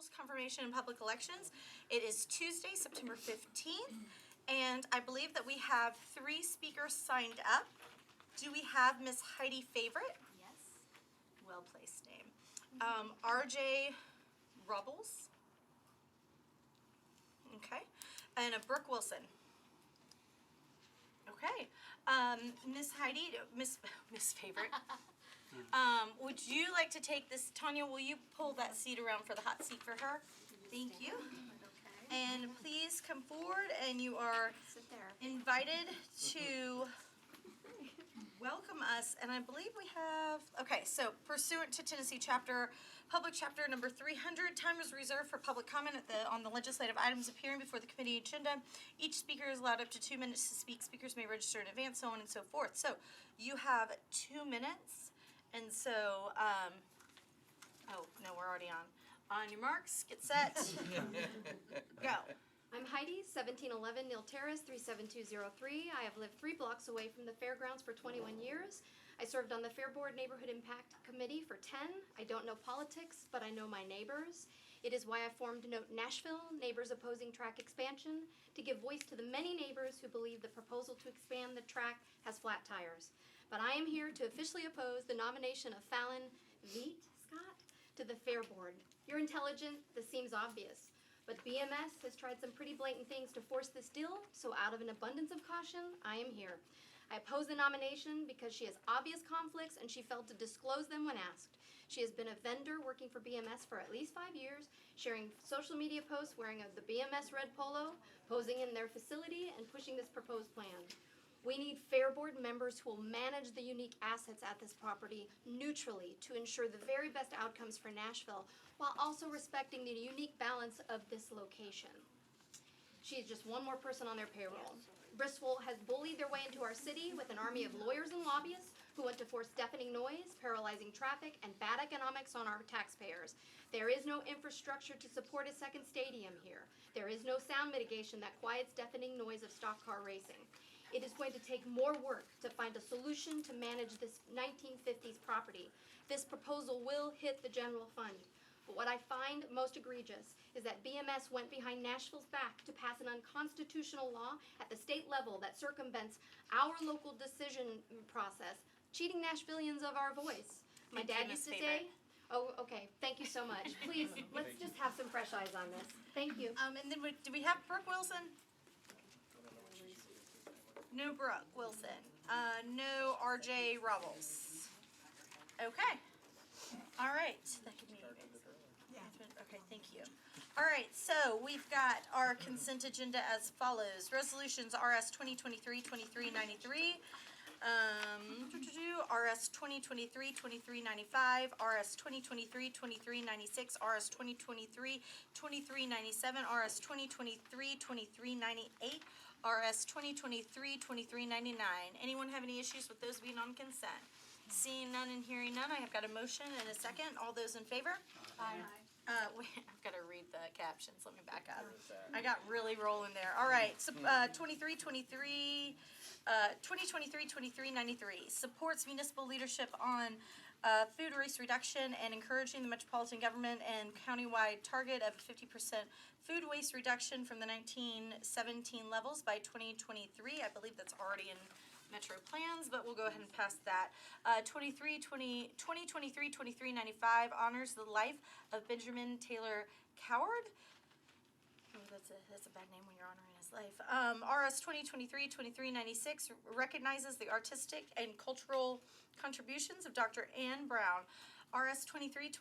Schools, Confirmation, and Public Elections. It is Tuesday, September 15th, and I believe that we have 3 speakers signed up. Do we have Miss Heidi Favorite? Yes. Well-placed name. RJ Rubbles. Okay. And a Brooke Wilson. Okay. Miss Heidi, Miss Favorite. Would you like to take this? Tanya, will you pull that seat around for the hot seat for her? Thank you. Okay. And please come forward, and you are Sit there. invited to welcome us. And I believe we have, okay, so pursuant to Tennessee Public Chapter number 300, time is reserved for public comment on the legislative items appearing before the committee agenda. Each speaker is allowed up to 2 minutes to speak. Speakers may register in advance, so on and so forth. So you have 2 minutes. And so, oh, no, we're already on. On your marks, get set, go. I'm Heidi, 1711 Neal Terrace, 37203. I have lived 3 blocks away from the fairgrounds for 21 years. I served on the Fair Board Neighborhood Impact Committee for 10. I don't know politics, but I know my neighbors. It is why I formed Note Nashville, Neighbors Opposing Track Expansion, to give voice to the many neighbors who believe the proposal to expand the track has flat tires. But I am here to officially oppose the nomination of Fallon Veet Scott to the Fair Board. You're intelligent, this seems obvious. But BMS has tried some pretty blatant things to force this deal, so out of an abundance of caution, I am here. I oppose the nomination because she has obvious conflicts and she failed to disclose them when asked. She has been a vendor working for BMS for at least 5 years, sharing social media posts wearing the BMS red polo, posing in their facility, and pushing this proposed plan. We need Fair Board members who will manage the unique assets at this property neutrally to ensure the very best outcomes for Nashville, while also respecting the unique balance of this location. She is just one more person on their payroll. Bristol has bullied their way into our city with an army of lawyers and lobbyists who want to force deafening noise, paralyzing traffic, and bad economics on our taxpayers. There is no infrastructure to support a second stadium here. There is no sound mitigation that quiets deafening noise of stock car racing. It is going to take more work to find a solution to manage this 1950s property. This proposal will hit the general fund. But what I find most egregious is that BMS went behind Nashville's back to pass an unconstitutional law at the state level that circumvents our local decision process, cheating Nashvillians of our voice. My dad used to say, oh, okay, thank you so much. Please, let's just have some fresh eyes on this. Thank you. And then do we have Brooke Wilson? No Brooke Wilson. No RJ Rubbles. Okay. All right. That could be okay, thank you. All right, so we've got our consent agenda as follows. Resolutions RS 2023-2393, RS 2023-2395, RS 2023-2396, RS 2023-2397, RS 2023-2398, RS 2023-2399. Anyone have any issues with those being on consent? Seeing none and hearing none, I have got a motion and a second. All those in favor? Aye. Wait, I've got to read the captions. Let me back up. I got really rolling there. All right, so 2023-2393 supports municipal leadership on food waste reduction and encouraging the Metropolitan government and countywide target of 50% food waste reduction from the 1917 levels by 2023. I believe that's already in Metro plans, but we'll go ahead and pass that. 2023-2395 honors the life of Benjamin Taylor Coward. Oh, that's a bad name when you're honoring his life. RS 2023-2396 recognizes the artistic and cultural contributions of Dr. Ann Brown. RS 23,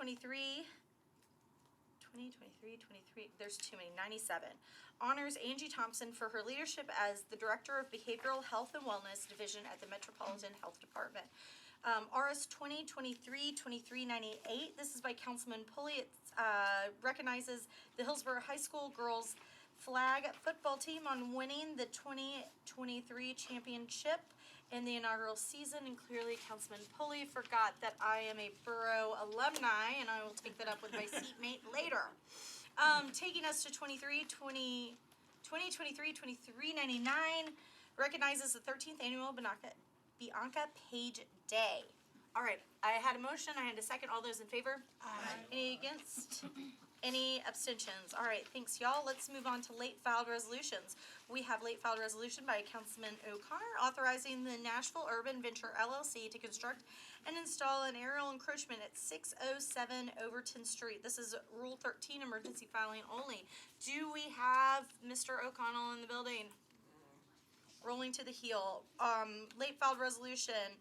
there's too many, 97. Honors Angie Thompson for her leadership as the Director of Behavioral Health and Wellness Division at the Metropolitan Health Department. RS 2023-2398, this is by Councilman Pulley. It recognizes the Hillsborough High School girls flag football team on winning the 2023 championship in the inaugural season, and clearly Councilman Pulley forgot that I am a borough alumni, and I will take that up with my seatmate later. Taking us to 2023-2399, recognizes the 13th annual Bianca Page Day. All right, I had a motion, I had a second. All those in favor? Aye. Any against? Any abstentions? All right, thanks, y'all. Let's move on to late filed resolutions. We have late filed resolution by Councilman O'Connor authorizing the Nashville Urban Venture LLC to construct and install an aerial encroachment at 607 Overton Street. This is Rule 13, emergency filing only. Do we have Mr. O'Connell in the building? Rolling to the heel. Late filed resolution.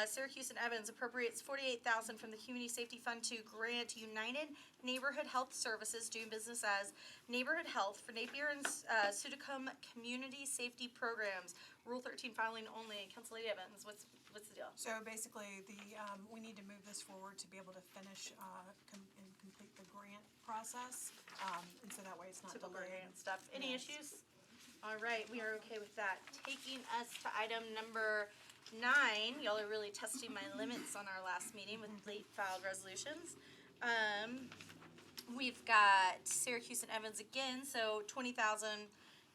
Syracuse and Evans appropriates $48,000 from the Community Safety Fund to grant United Neighborhood Health Services, doing business as Neighborhood Health, for Napier and Sudacombe Community Safety Programs. Rule 13 filing only. Council Lady Evans, what's the deal? So basically, we need to move this forward to be able to finish and complete the grant process, and so that way it's not Typical delayed. grant stuff. Any Yes. issues? All right, we are okay with that. Taking us to item number 9. Y'all are really testing my limits on our last meeting with late filed resolutions. We've got Syracuse and Evans again, so 20,000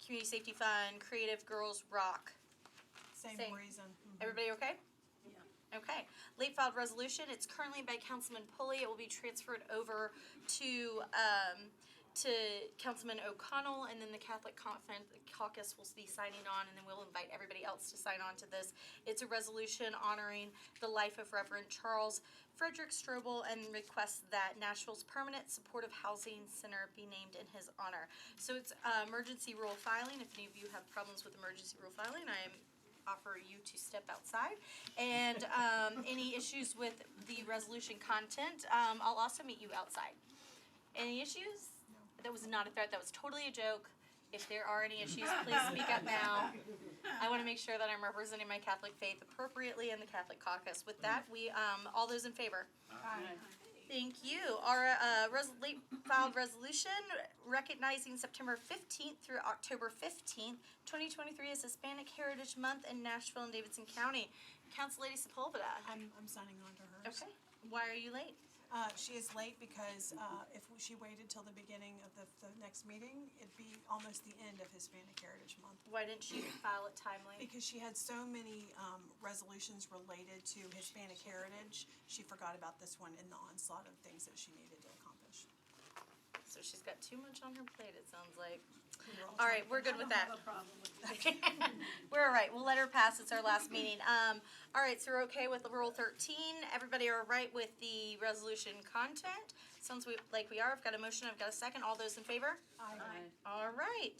Community Safety Fund, Creative Girls Rock. Same Same. reason. Everybody okay? Yeah. Okay. Late filed resolution. It's currently by Councilman Pulley. It will be transferred over to Councilman O'Connell, and then the Catholic Caucus will be signing on, and then we'll invite everybody else to sign on to this. It's a resolution honoring the life of Reverend Charles Frederick Strobel and requests that Nashville's Permanent Supportive Housing Center be named in his honor. So it's emergency rule filing. If any of you have problems with emergency rule filing, I offer you to step outside. And any issues with the resolution content, I'll also meet you outside. Any issues? That was not a threat. That was totally a joke. If there are any issues, please speak up now. I want to make sure that I'm representing my Catholic faith appropriately in the Catholic Caucus. With that, we all those in favor? Aye. Thank you. Our late filed resolution recognizing September 15th through October 15th, 2023 is Hispanic Heritage Month in Nashville and Davidson County. Council Lady Sepulveda. I'm signing on to hers. Okay. Why are you late? She is late because if she waited till the beginning of the next meeting, it'd be almost the end of Hispanic Heritage Month. Why didn't she file it timely? Because she had so many resolutions related to Hispanic heritage, she forgot about this one in the onslaught of things that she needed to accomplish. So she's got too much on her plate, it sounds like. We're All right, we're good with that. I don't have a problem with that. We're all right. We'll let her pass. It's our last meeting. All right, so we're okay with Rule 13. Everybody are right with the resolution content? Sounds like we are. I've got a motion. I've got a second. All those in favor? Aye. All right.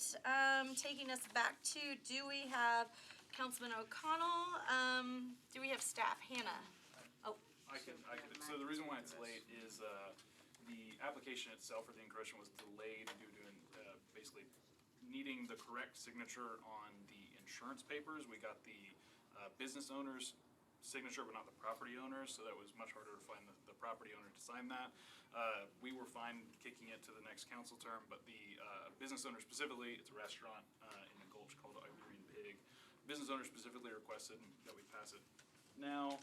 Taking us back to, do we have Councilman O'Connell? Do we have staff? Hannah? Oh, I can. So the reason why it's late is the application itself for the encroachment was delayed due to basically needing the correct signature on the insurance papers. We got the business owner's signature, but not the property owner's, so that was much harder to find the property owner to sign that. We were fine kicking it to the next council term, but the business owner specifically, it's a restaurant in the Gulch called Green Pig. Business owner specifically requested that we pass it now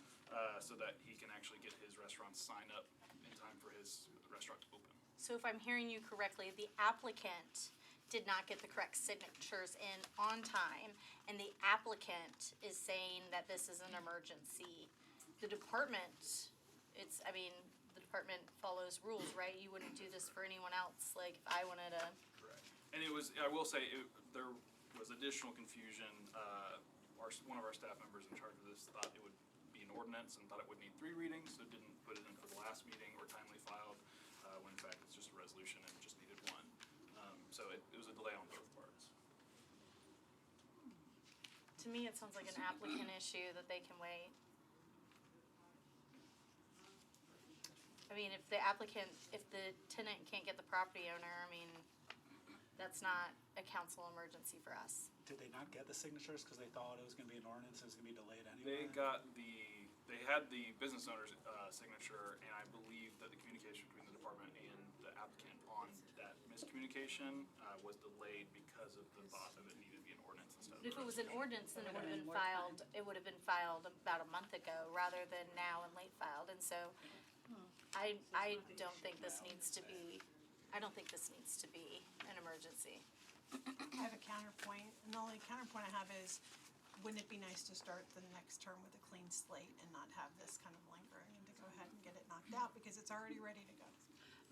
so that he can actually get his restaurant signed up in time for his restaurant to open. so if I'm hearing you correctly, the applicant did not get the correct signatures in on time, and the applicant is saying that this is an emergency. The department, the department follows rules, right? You wouldn't do this for anyone else, like if I wanted to. Correct. And it was, I will say, there was additional confusion. One of our staff members in charge of this thought it would be an ordinance and thought it would need 3 readings, so didn't put it in for the last meeting or timely filed, when in fact it's just a resolution and just needed 1. So it was a delay on both parts. To me, it sounds like an applicant issue that they can wait. I mean, if the tenant can't get the property owner, that's not a council emergency for us. Did they not get the signatures because they thought it was gonna be an ordinance, it was gonna be delayed anyway? They had the business owner's signature, and I believe that the communication between the department and the applicant on that miscommunication was delayed because of the thought of it needed to be an ordinance instead of. If it was an ordinance, then it would have been filed about a month ago rather than now and late filed, and so I don't think this needs to be an emergency. I have a counterpoint, and the only counterpoint I have is, wouldn't it be nice to start the next term with a clean slate and not have this kind of lingering, and to go ahead and get it knocked out because it's already ready to go?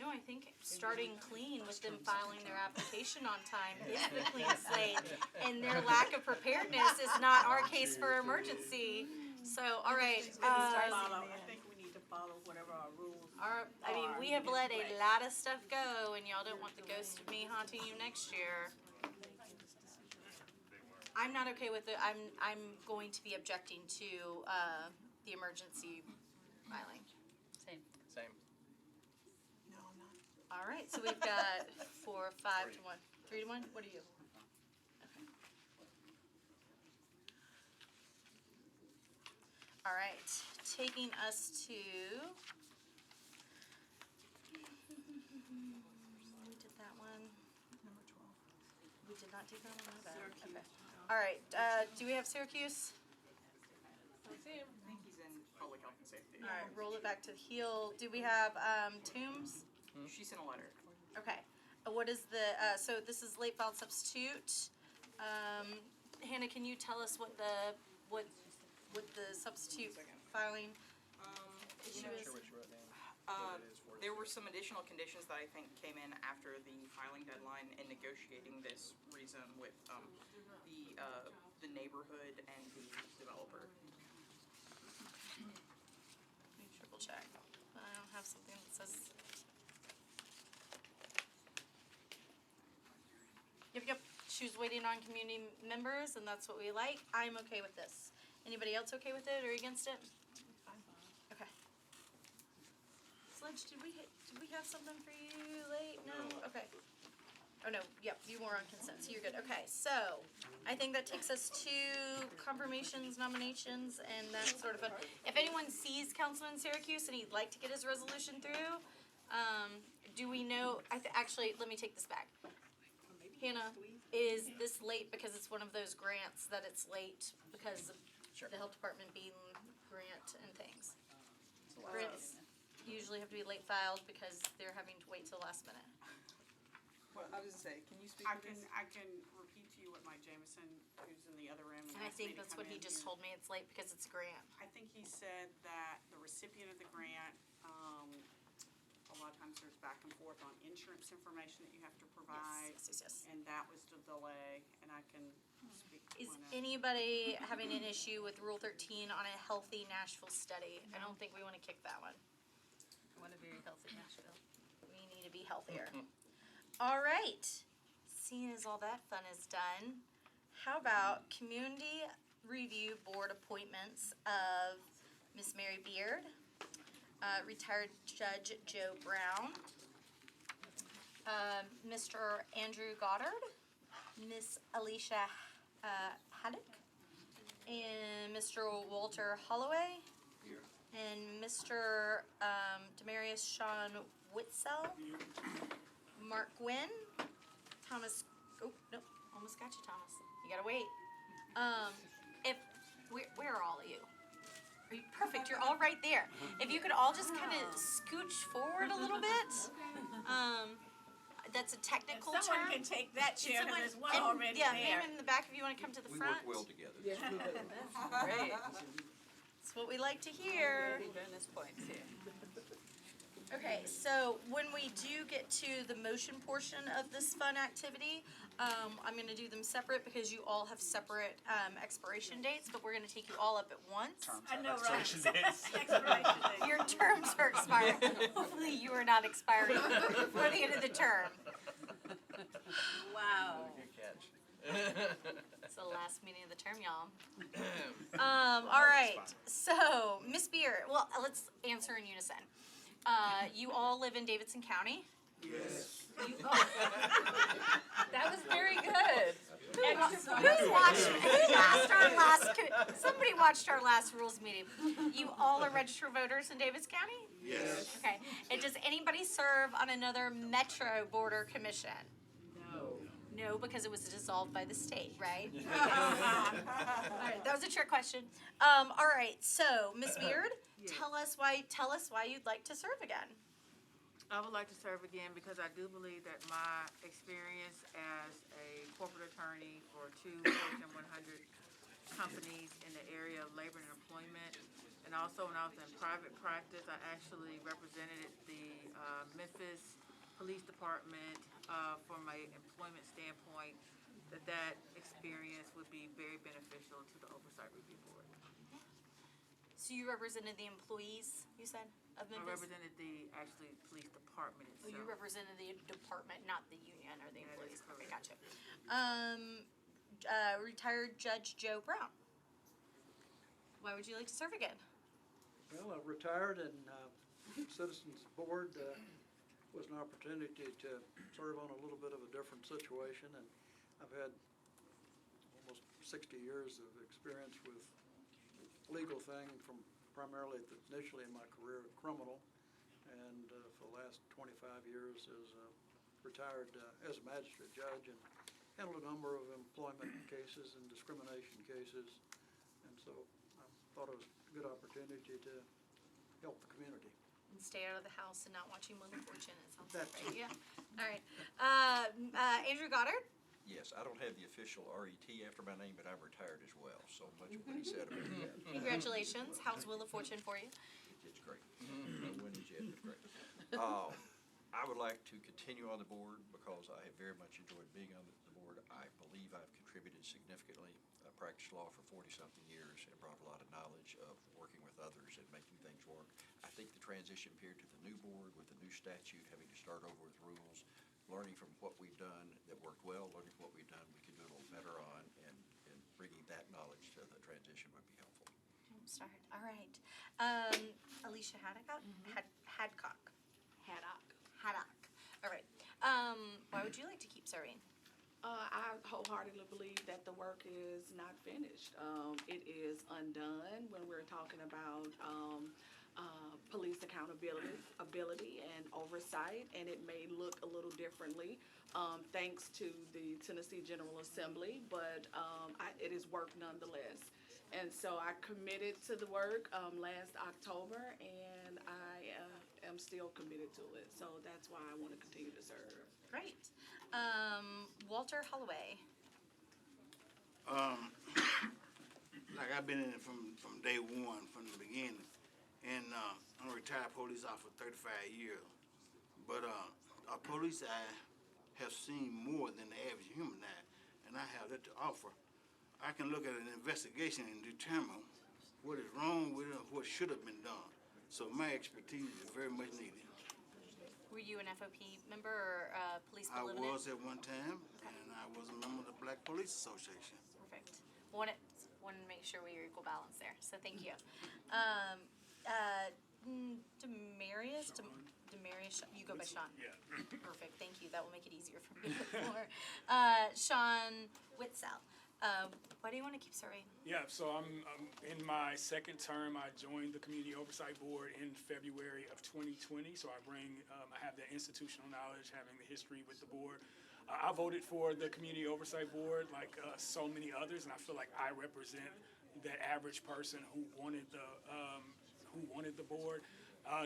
No, I think starting clean with them filing their application on time is the clean slate, and their lack of preparedness is not our case for emergency. So, all right. I think we need to follow whatever our rules I mean, we have let a lot of stuff go, and y'all don't want the ghost of me haunting you next year. I'm not okay with it. I'm going to be objecting to the emergency filing. Same. No, I'm not. All right, so we've got 4, 5 to 1, 3 to 1. What are you? Okay. All right, taking us to. We did that one. Number 12. We did not do that one. My bad. Syracuse. Okay. All right. Do we have Syracuse? I think he's in public health and safety. All right. Roll it back to the heel. Do we have Toombs? She sent a letter. Okay. What is the? So this is late filed substitute. Hannah, can you tell us what the substitute filing issue is? There were some additional conditions that I think came in after the filing deadline in negotiating this rezone with the neighborhood and the developer. Let me triple check. I don't have something that says. Yep. She was waiting on community members, and that's what we like. I'm okay with this. Anybody else okay with it or against it? Okay. Sledge, did we have something for you late? No? Okay. Oh, no, yep, you were on consent, so you're good. Okay, so I think that takes us to confirmations, nominations, and that sort of fun. If anyone sees Councilman Syracuse and he'd like to get his resolution through, do we know, actually, let me take this back. Hannah, is this late because it's one of those grants that it's late because of the health department being grant and things? Grants usually have to be late filed because they're having to wait till the last minute. Well, I was gonna say, can you speak I to can, this? I can repeat to you what Mike Jameson, who's in the other room, And I asked me think to that's come what he in just here. told me, it's late because it's a grant. I think he said that the recipient of the grant, a lot of times there's back and forth on insurance information that you have to provide. Yes. And that was the delay, and I can speak to Is one of. anybody having an issue with Rule 13 on a healthy Nashville study? I don't think we want to kick that one. I want a very healthy Nashville. We need to be healthier. All right. Seeing as all that fun is done, how about Community Review Board appointments of Miss Mary Beard, retired Judge Joe Brown, Mr. Andrew Goddard, Miss Alicia Haddock, and Mr. Walter Holloway, and Mr. Demarius Sean Witzel, Mark Gwynn, Thomas, oh, no, almost got you, Thomas. You gotta wait. Where are all of you? Are you, perfect, you're all right there. If you could all just kind of scooch forward a little bit. That's a technical term. Someone can take that chair, Someone- because there's one and- already Yeah, there. ma'am in the back if you wanna come to the We front. work well together. Great. That's what we like to hear. Bonus points here. Okay, so when we do get to the motion portion of this fun activity, I'm gonna do them separate because you all have separate, expiration dates, but we're gonna take you all up at once. I know, right? Expiration dates. Expiration date. Your terms are expired. Hopefully you are not expiring before the end of the term. Wow. Good catch. It's the last meeting of the term, y'all. All right, so, Miss Beer, well, let's answer in unison. You all live in Davidson County? Yes. That was very good. Somebody watched our last rules meeting. You all are registered voters in Davidson County? Yes. Okay, and does anybody serve on another Metro Border Commission? No, because it was dissolved by the state, right? All right, that was a trick question. All right, so Ms. Beard, tell us why you'd like to serve again. I would like to serve again because I do believe that my experience as a corporate attorney for two Fortune 100 companies in the area of labor and employment. And also when I was in private practice, I actually represented the Memphis Police Department from an employment standpoint, that experience would be very beneficial to the Oversight Review Board. So you represented the employees, you said, of I Memphis? represented the, actually, police department Oh, itself. you represented the department, not the union or the That employees. is Okay, correct. gotcha. Retired Judge Joe Brown. Why would you like to serve again? Well, I've retired, and Citizens Board was an opportunity to serve on a little bit of a different situation, and I've had almost 60 years of experience with legal thing, from primarily initially in my career criminal, and for the last 25 years as retired as a magistrate judge, and handled a number of employment cases and discrimination cases, and so I thought it was a good opportunity to help the community. And stay out of the house and not watching Wheel of Fortune, it sounds like, That's right? Yeah. All right. Andrew Goddard? Yes, I don't have the official RET after my name, but I'm retired as well, so much of what he said about that. Congratulations. How's Wheel of Fortune for you? It's great. No winners yet, but great. I would like to continue on the board because I have very much enjoyed being on the board. I believe I've contributed significantly. I practiced law for 40-something years and brought a lot of knowledge of working with others and making things work. I think the transition period to the new board with the new statute, having to start over with rules, learning from what we've done that worked well, learning from what we've done we can do a little better on, and bringing that knowledge to the transition would be helpful. Start. All right. Alicia Haddock? Hadcock. Haddock. All right. Why would you like to keep serving? I wholeheartedly believe that the work is not finished. It is undone when we're talking about police accountability and oversight, and it may look a little differently thanks to the Tennessee General Assembly, but it is work nonetheless. And so I committed to the work last October, and I am still committed to it. So that's why I want to continue to serve. Great. Walter Holloway. Like I've been in it from day one, from the beginning, and I'm a retired police officer for 35 years. But our police eye have seen more than the average human eye, and I have that to offer. I can look at an investigation and determine what is wrong with it and what should have been done. So my expertise is very much needed. Were you an FOP member or police I below was at one time, and I was a member of the Black Police Association. Perfect. Wanted to make sure we were equal balance there, so thank you. Demarius, you go by Sean. Yeah. Perfect, thank you, that will make it easier for me before. Sean Witzel, why do you want to keep serving? Yeah, so I'm in my second term. I joined the Community Oversight Board in February of 2020. So I have the institutional knowledge, having the history with the board. I voted for the Community Oversight Board like so many others, and I feel like I represent that average person who wanted the board.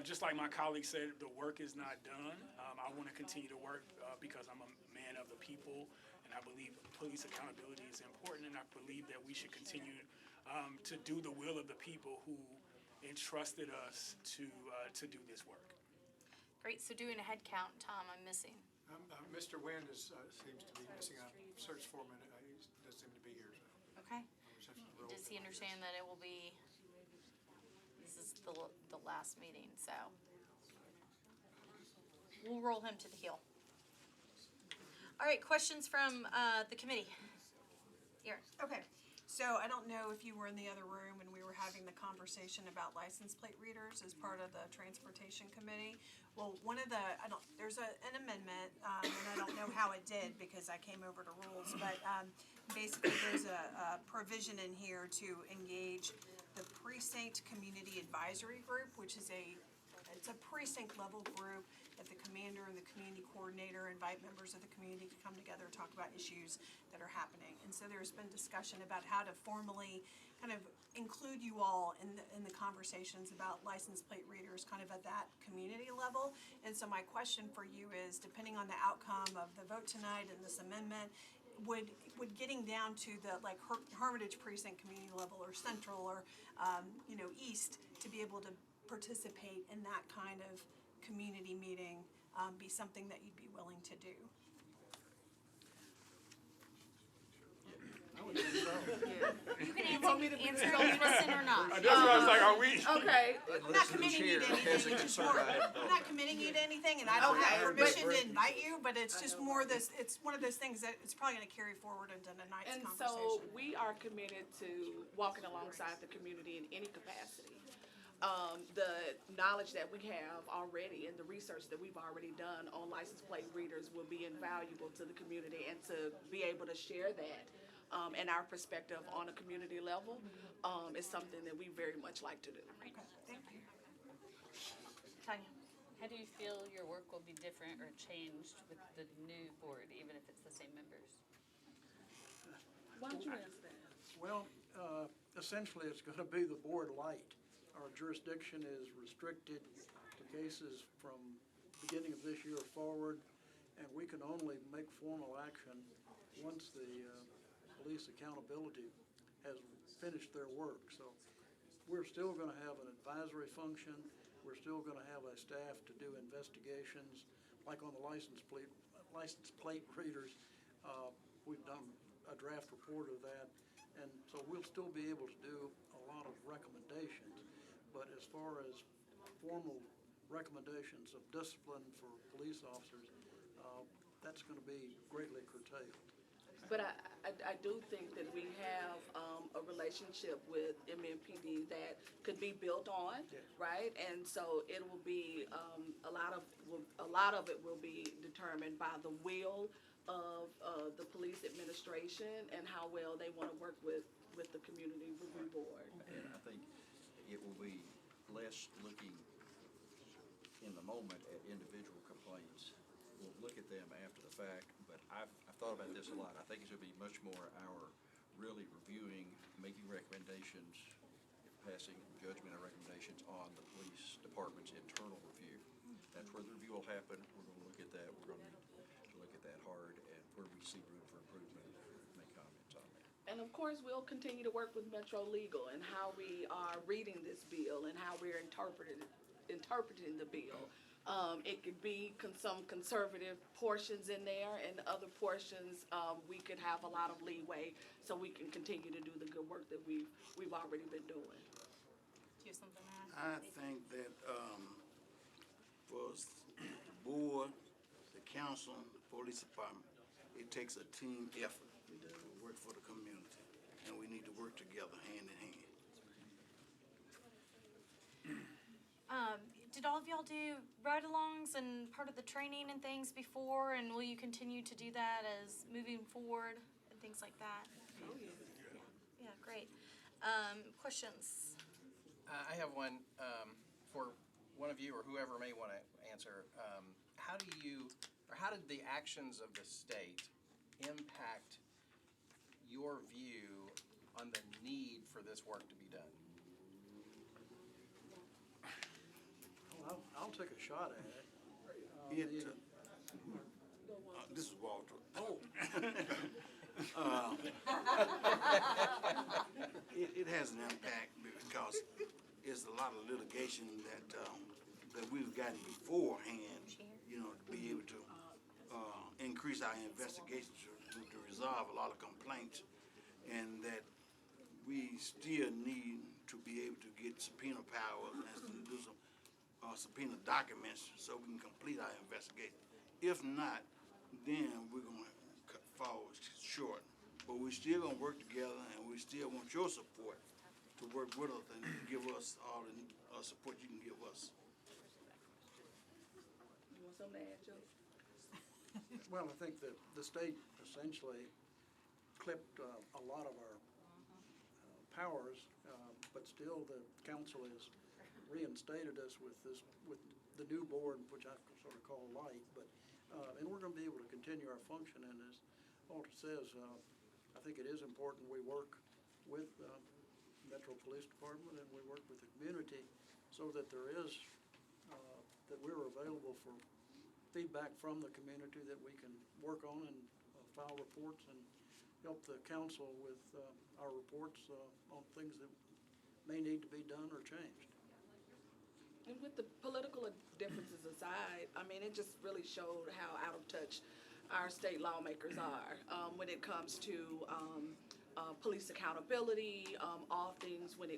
Just like my colleague said, the work is not done. I want to continue to work because I'm a man of the people. I believe police accountability is important, and I believe that we should continue to do the will of the people who entrusted us to do this work. Great, so doing a head count, Tom, I'm missing. Mr. Wynn seems to be missing. I searched for him, and he doesn't seem to be here. So. Okay. Does he understand that it will be, this is the last meeting, so we'll roll him to the heel. All right, questions from the committee? Erin. Okay, so I don't know if you were in the other room when we were having the conversation about license plate readers as part of the transportation committee. Well, there's an amendment, and I don't know how it did because I came over to rules, but basically there's a provision in here to engage the precinct community advisory group, which is it's a precinct level group that the commander and the community coordinator invite members of the community to come together and talk about issues that are happening. And so there's been discussion about how to formally kind of include you all in the conversations about license plate readers kind of at that community level. And so my question for you is, depending on the outcome of the vote tonight and this amendment, would getting down to the like Hermitage precinct community level or central or east to be able to participate in that kind of community meeting be something that you'd be willing to do? I would think so. You can You want me to be answer the in unison or not. That's why I was like, are we? Okay. I'm not committing you to anything, it's just more, I'm not committing you to anything, and I don't have permission to invite you, but it's just more this, it's one of those things that it's probably gonna carry forward into tonight's And conversation. so we are committed to walking alongside the community in any capacity. The knowledge that we have already and the research that we've already done on license plate readers will be invaluable to the community, and to be able to share that and our perspective on a community level is something that we very much like to do. Okay, thank you. Tanya. How do you feel your work will be different or changed with the new board, even if it's the same members? Why don't you answer that? Well, essentially, it's gonna be the board light. Our jurisdiction is restricted to cases from beginning of this year forward, and we can only make formal action once the police accountability has finished their work. So we're still gonna have an advisory function. We're still gonna have a staff to do investigations, like on the license plate readers. We've done a draft report of that, and so we'll still be able to do a lot of recommendations. But as far as formal recommendations of discipline for police officers, that's gonna be greatly curtailed. But I do think that we have a relationship with MMPD that could be built on, right? And so it will be, a lot of it will be determined by the will of the police administration and how well they want to work with the community review board. And I think it will be less looking in the moment at individual complaints. We'll look at them after the fact, but I've thought about this a lot. I think it should be much more our really reviewing, making recommendations, passing judgment and recommendations on the police department's internal review. That's where the review will happen. We're gonna look at that. We're gonna need to look at that hard, and where we see room for improvement, make comments on that. And of course, we'll continue to work with Metro Legal and how we are reading this bill and how we're interpreting the bill. It could be some conservative portions in there, and other portions, we could have a lot of leeway, so we can continue to do the good work that we've already been doing. Do you have something to add? I think that, for the board, the council, the police department, it takes a team effort to work for the community, and we need to work together hand in hand. Did all of y'all do ride-alongs and part of the training and things before, and will you continue to do that as moving forward and things like that? Oh, yeah. Yeah, great. Questions? I have one for one of you or whoever may want to answer. How did the actions of the state impact your view on the need for this work to be done? I'll take a shot at it. This is Walter. Oh. It has an impact because it's a lot of litigation that we've gotten beforehand, to be able to increase our investigations to resolve a lot of complaints, and that we still need to be able to get subpoena power and do some subpoena documents so we can complete our investigation. If not, then we're gonna fall short. But we're still gonna work together, and we still want your support to work with us and give us all the support you can give us. You want something to add, Joe? Well, I think that the state essentially clipped a lot of our powers, but still the council has reinstated us with the new board, which I sort of call light, but, and we're gonna be able to continue our function, and as Walter says, I think it is important we work with Metro Police Department, and we work with the community so that there is, that we're available for feedback from the community that we can work on and file reports and help the council with our reports on things that may need to be done or changed. And with the political differences aside, I mean, it just really showed how out of touch our state lawmakers are when it comes to police accountability, all things when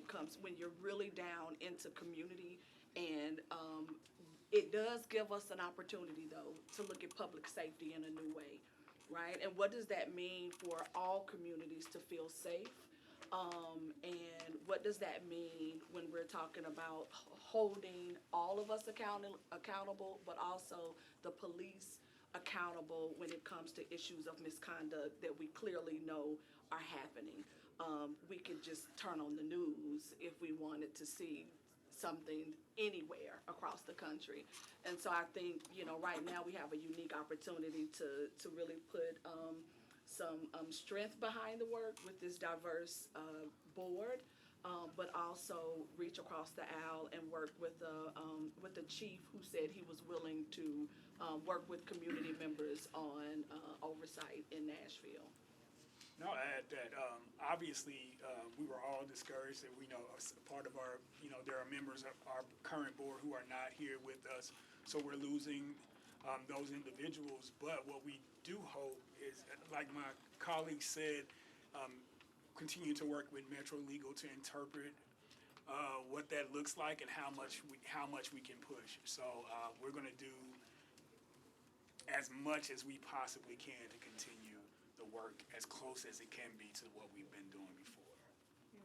you're really down into community. And it does give us an opportunity, though, to look at public safety in a new way, right? And what does that mean for all communities to feel safe? And what does that mean when we're talking about holding all of us accountable, but also the police accountable when it comes to issues of misconduct that we clearly know are happening? We could just turn on the news if we wanted to see something anywhere across the country. And so I think, right now we have a unique opportunity to really put some strength behind the work with this diverse board, but also reach across the aisle and work with the chief who said he was willing to work with community members on oversight in Nashville. No, add that, obviously, we were all discouraged that we know part of our, there are members of our current board who are not here with us, so we're losing those individuals. But what we do hope is, like my colleague said, continue to work with Metro Legal to interpret what that looks like and how much we can push. So we're going to do as much as we possibly can to continue the work as close as it can be to what we've been doing before.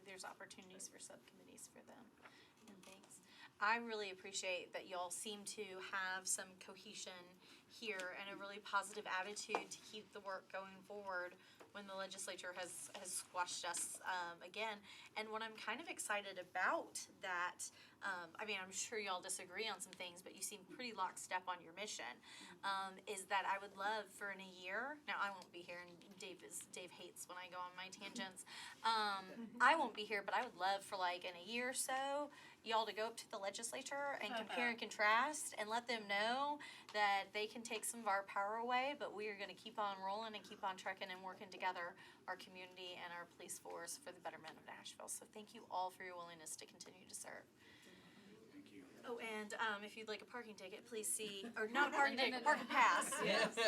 There's opportunities for subcommittees for them and things. I really appreciate that y'all seem to have some cohesion here and a really positive attitude to keep the work going forward when the legislature has squashed us again. And what I'm kind of excited about that, I'm sure y'all disagree on some things, but you seem pretty lockstep on your mission, is that I would love for in a year, now I won't be here, and Dave hates when I go on my tangents. I won't be here, but I would love for in a year or so, y'all to go up to the legislature and compare and contrast and let them know that they can take some of our power away, but we are going to keep on rolling and keep on trucking and working together, our community and our police force, for the betterment of Nashville. So thank you all for your willingness to continue to serve. Thank you. Oh, and if you'd like a parking ticket, please see, or not a parking ticket, a parking pass. Yes.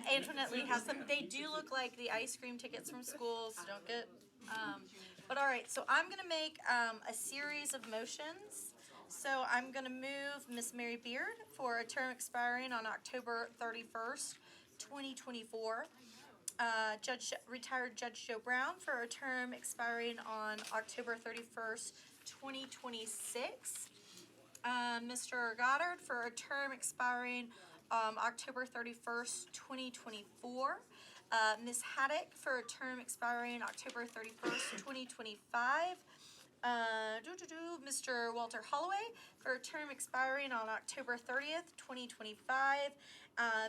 Antoinette Lee has them. They do look like the ice cream tickets from school, so don't get, but all right, so I'm gonna make a series of motions. So I'm gonna move Miss Mary Beard for a term expiring on October 31st, 2024. Retired Judge Joe Brown for a term expiring on October 31st, 2026. Mr. Goddard for a term expiring October 31st, 2024. Ms. Haddock for a term expiring October 31st, 2025. Mr. Walter Holloway for a term expiring on October 30th, 2025.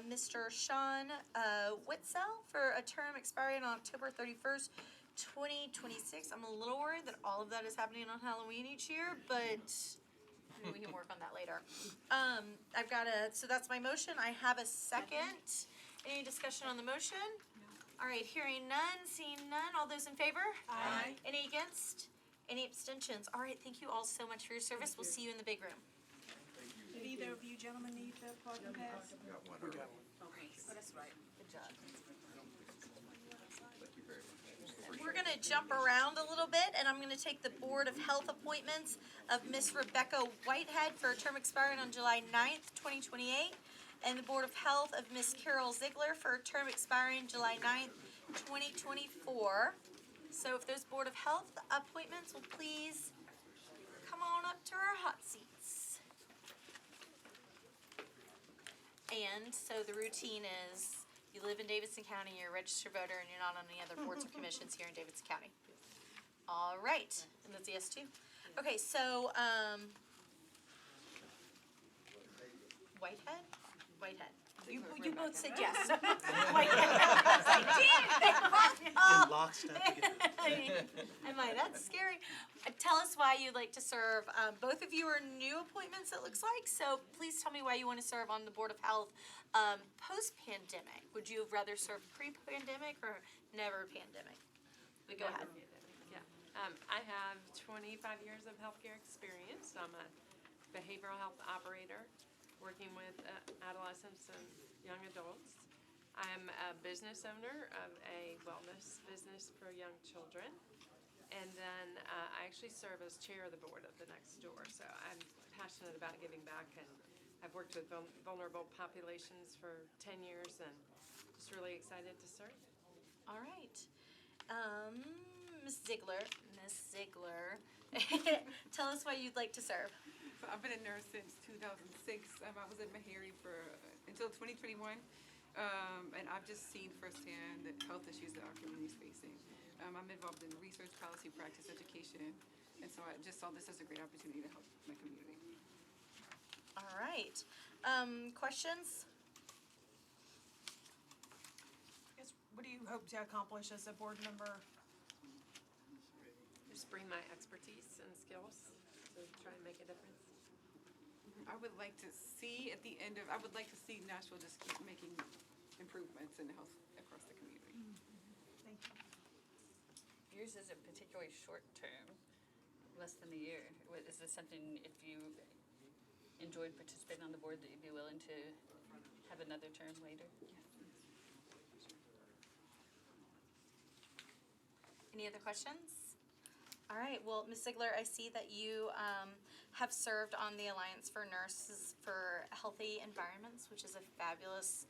Mr. Sean Witzel for a term expiring on October 31st, 2026. I'm a little worried that all of that is happening on Halloween each year, but we can work on that later. So that's my motion. I have a second. Any discussion on the motion? All right, hearing none, seeing none. All those in favor? Aye. Any against? Any abstentions? All right, thank you all so much for your service. We'll see you in the big room. Did either of you gentlemen need the parking pass? Got one early. Okay, that's right. Good job. Thank you very much. We're gonna jump around a little bit, and I'm gonna take the Board of Health appointments of Miss Rebecca Whitehead for a term expiring on July 9th, 2028, and the Board of Health of Miss Carol Ziegler for a term expiring July 9th, 2024. So if those Board of Health appointments will please come on up to our hot seats. And so the routine is, you live in Davidson County, you're a registered voter, and you're not on any other boards or commissions here in Davidson County. All right, and that's a yes too. Okay, so, Whitehead? You both said yes. Like, I was like, In lockstep together. That's scary. Tell us why you'd like to serve. Both of you are new appointments, it looks like, so please tell me why you want to serve on the Board of Health post-pandemic. Would you have rather served pre-pandemic or never pandemic? But go ahead. Yeah. I have 25 years of healthcare experience. I'm a behavioral health operator working with adolescents and young adults. I'm a business owner of a wellness business for young children. And then I actually serve as chair of the board of the Next Door. So I'm passionate about giving back, and I've worked with vulnerable populations for 10 years and just really excited to serve. All right. Ms. Ziegler, tell us why you'd like to serve. So I've been a nurse since 2006. I was at Meharry until 2021. And I've just seen firsthand the health issues that our community is facing. I'm involved in research, policy, practice, education, and so I just saw this as a great opportunity to help my community. All right. Questions? Yes, what do you hope to accomplish as a board member? Just bring my expertise and skills to try and make a difference. I would like to see I would like to see Nashville just keep making improvements in health across the community. Thank you. Yours is a particularly short term, less than a year. Is this something, if you enjoyed participating on the board, that you'd be willing to have another term later? Any other questions? All right, well, Ms. Ziegler, I see that you have served on the Alliance for Nurses for Healthy Environments, which is a fabulous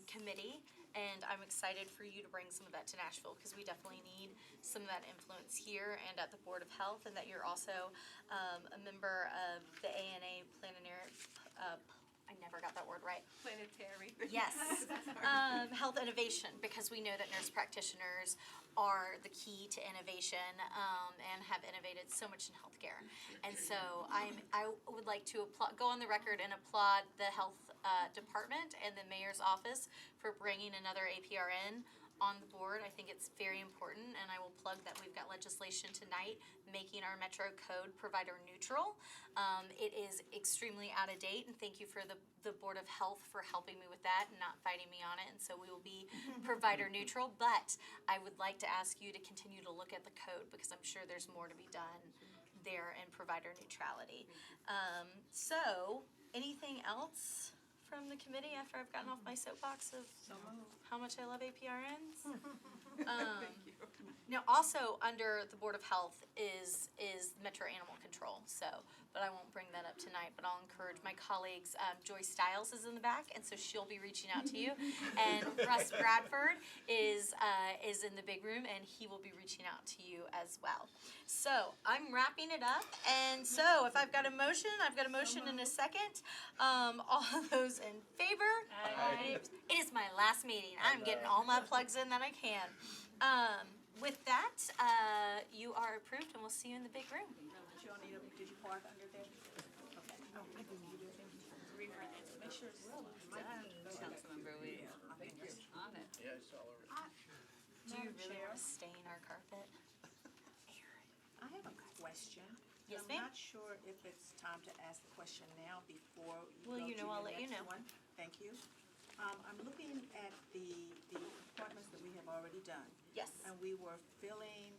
committee, and I'm excited for you to bring some of that to Nashville, because we definitely need some of that influence here and at the Board of Health, and that you're also a member of the ANA Planetary, I never got that word right. Planetary. Yes, health innovation, because we know that nurse practitioners are the key to innovation and have innovated so much in healthcare. And so I would like to go on the record and applaud the health department and the mayor's office for bringing another APRN on the board. I think it's very important, and I will plug that we've got legislation tonight making our Metro Code provider neutral. It is extremely out of date, and thank you for the Board of Health for helping me with that and not fighting me on it, and so we will be provider neutral, but I would like to ask you to continue to look at the code, because I'm sure there's more to be done there in provider neutrality. So, anything else from the committee after I've gotten off my soapbox of how much I love APRNs? Thank you. Now, also under the Board of Health is Metro Animal Control, but I won't bring that up tonight, but I'll encourage my colleagues. Joy Stiles is in the back, and so she'll be reaching out to you. And Russ Bradford is in the big room, and he will be reaching out to you as well. So I'm wrapping it up, and so if I've got a motion, and a second. All of those in favor? Aye. It is my last meeting. I'm getting all my plugs in that I can. With that, you are approved, and we'll see you in the big room. Did you park under there? Okay. Oh, I think you did. Make sure it's done. Councilmember Lee, on it. Yeah, it's all over. Do you really want to stain our carpet? I have a question. Yes, I'm ma'am. not sure if it's time to ask the question now before you Well, go you to know, I'll the let you next know. one. Thank you. I'm looking at the appointments that we have already done. Yes. And we were filling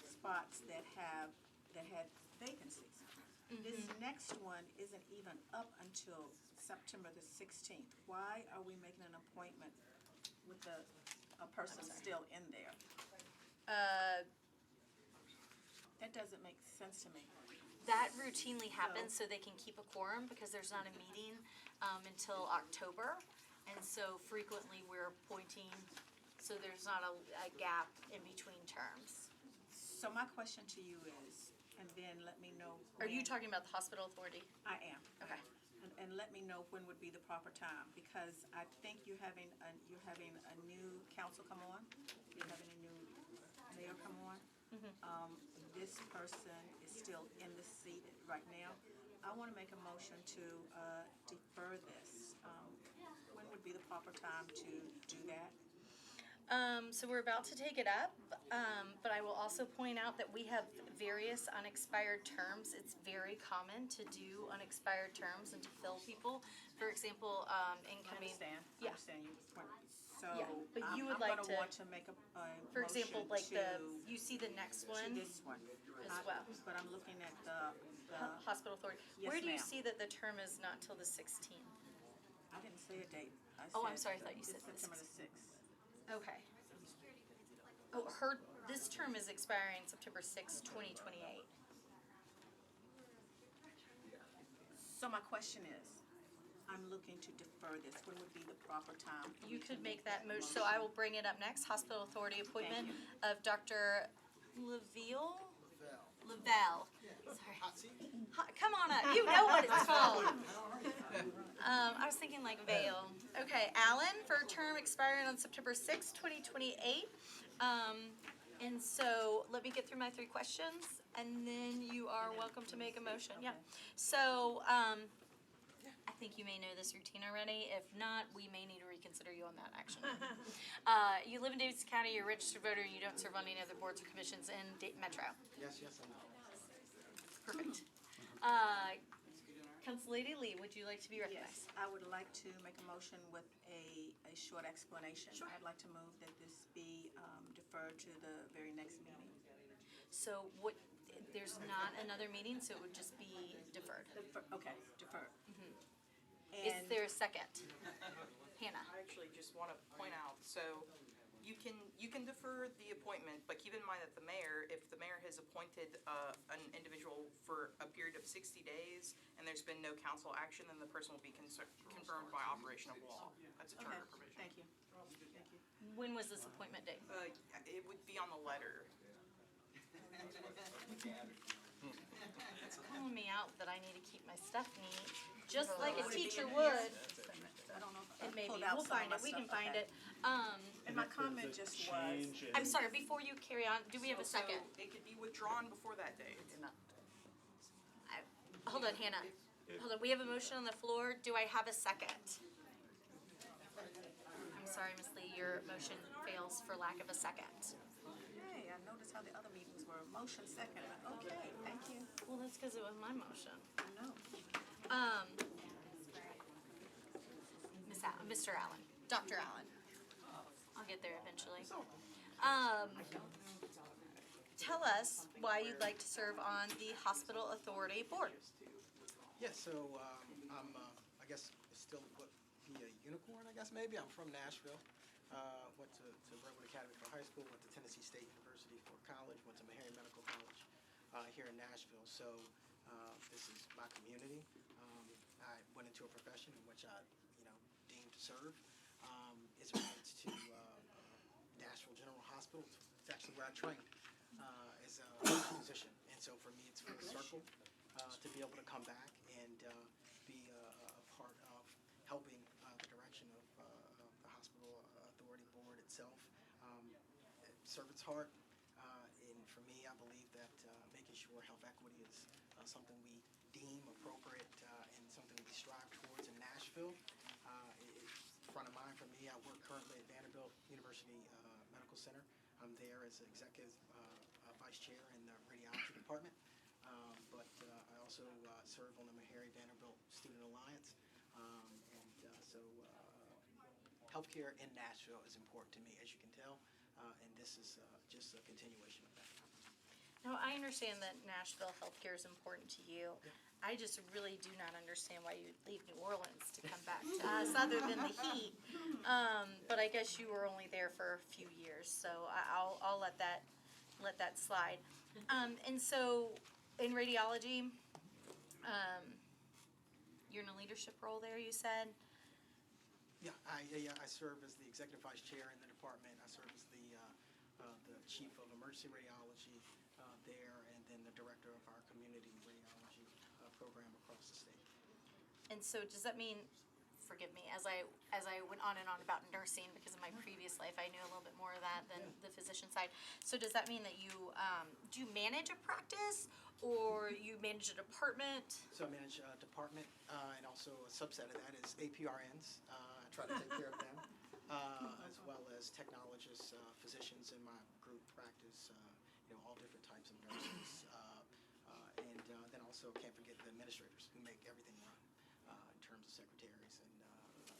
spots that had vacancies. This next one isn't even up until September the 16th. Why are we making an appointment with a person still in there? That doesn't make sense to me. That routinely happens so they can keep a quorum, because there's not a meeting until October. And so frequently we're appointing, so there's not a gap in between terms. So my question to you is, and then let me know. Are you talking about the hospital authority? I am. Okay. And let me know when would be the proper time, because I think you're having a new council come on. You're having a new mayor come on. This person is still in the seat right now. I want to make a motion to defer this. When would would be the proper time to do that? So we're about to take it up, but I will also point out that we have various unexpired terms. It's very common to do unexpired terms and to fill people. For example, incoming. I Yeah. understand you. So, Yeah, but you would I'm like gonna to- want to make a For example, motion like to- you see the next to one this one. as well. But I'm looking at the, Hospital authority. Yes, Where do you ma'am. see that the term is not till the 16th? I didn't say a date. Oh, I'm sorry, I thought you said it's the September the 6th. Okay. Oh, this term is expiring September 6th, 2028. So my question is, I'm looking to defer this. When would be the proper time? for You me to could make that motion, so I will bring it up next. Hospital authority appointment of Dr. Lavelle. Sorry. Come on up, you know what it's called. I was thinking like Vale. Okay, Allen, for a term expiring on September 6th, 2028. And so, let me get through my 3 questions, and then you are welcome to make a motion, yeah. So, I think you may know this routine already. If not, we may need to reconsider you on that action. You live in Davidson County, you're a registered voter, and you don't serve on any other boards or commissions in Metro. Yes, I know. Perfect. Council Lady Lee, would you like to be recognized? Yes, I would like to make a motion with a short explanation. Sure. I'd like to move that this be deferred to the very next meeting. So what, there's not another meeting, so it would just be deferred. Okay, deferred. Is And- there a second? Hannah? I actually just want to point out, so you can defer the appointment, but keep in mind that the mayor, if the mayor has appointed an individual for a period of 60 days and there's been no council action, then the person will be confirmed by operation of law. That's a Okay, charter provision. thank you. Thank you. When was this appointment date? It would be on the letter. It's calling me out that I need to keep my stuff neat, just like a teacher would. I don't know if It may be, pulled out we'll some of find my it, we can stuff. find Okay. it. And my comment just was, I'm sorry, before you carry on, do we have a So second? it could be withdrawn before that date. Hold on, Hannah. Hold on, we have a motion on the floor. Do I have a second? I'm sorry, Ms. Lee, your motion fails for lack of a second. hey, I noticed how the other meetings were motion second. Okay, thank you. Well, that's because it was my motion. I know. Mr. Allen, Dr. Allen. I'll get there eventually. Tell us why you'd like to serve on the Hospital Authority Board. Yeah, so I'm, I guess, still what be a unicorn, I guess, maybe. I'm from Nashville. Went to Brentwood Academy for high school, went to Tennessee State University for college, went to Meharry Medical College here in Nashville. So this is my community. I went into a profession in which I, deemed to serve. It relates to Nashville General Hospital. It's actually where I trained as a physician. And so for me, it's full circle to be able to come back and be a part of helping the direction of the Hospital Authority Board itself. Serve its heart. And for me, I believe that making sure health equity is something we deem appropriate and something we strive towards in Nashville. It's front of mind for me. I work currently at Vanderbilt University Medical Center. I'm there as executive vice chair in the radiology department. But I also serve on the Meharry Vanderbilt Student Alliance. So healthcare in Nashville is important to me, as you can tell. And this is just a continuation of that. Now, I understand that Nashville healthcare is important to you. I just really do not understand why you would leave New Orleans to come back to us, other than the heat. But I guess you were only there for a few years, so I'll let that slide. And so, in radiology, you're in a leadership role there, you said? Yeah, I serve as the executive vice chair in the department. I serve as the chief of emergency radiology there, and then the director of our community radiology program across the state. And so does that mean, forgive me, as I went on and on about nursing, because in my previous life I knew a little bit more of that than the physician side. So does that mean that you, do you manage a practice, or you manage a department? So I manage a department, and also a subset of that is APRNs. And try to take care of them, as well as technologists, physicians in my group practice, all different types of nurses. And then also can't forget the administrators who make everything run, in terms of secretaries and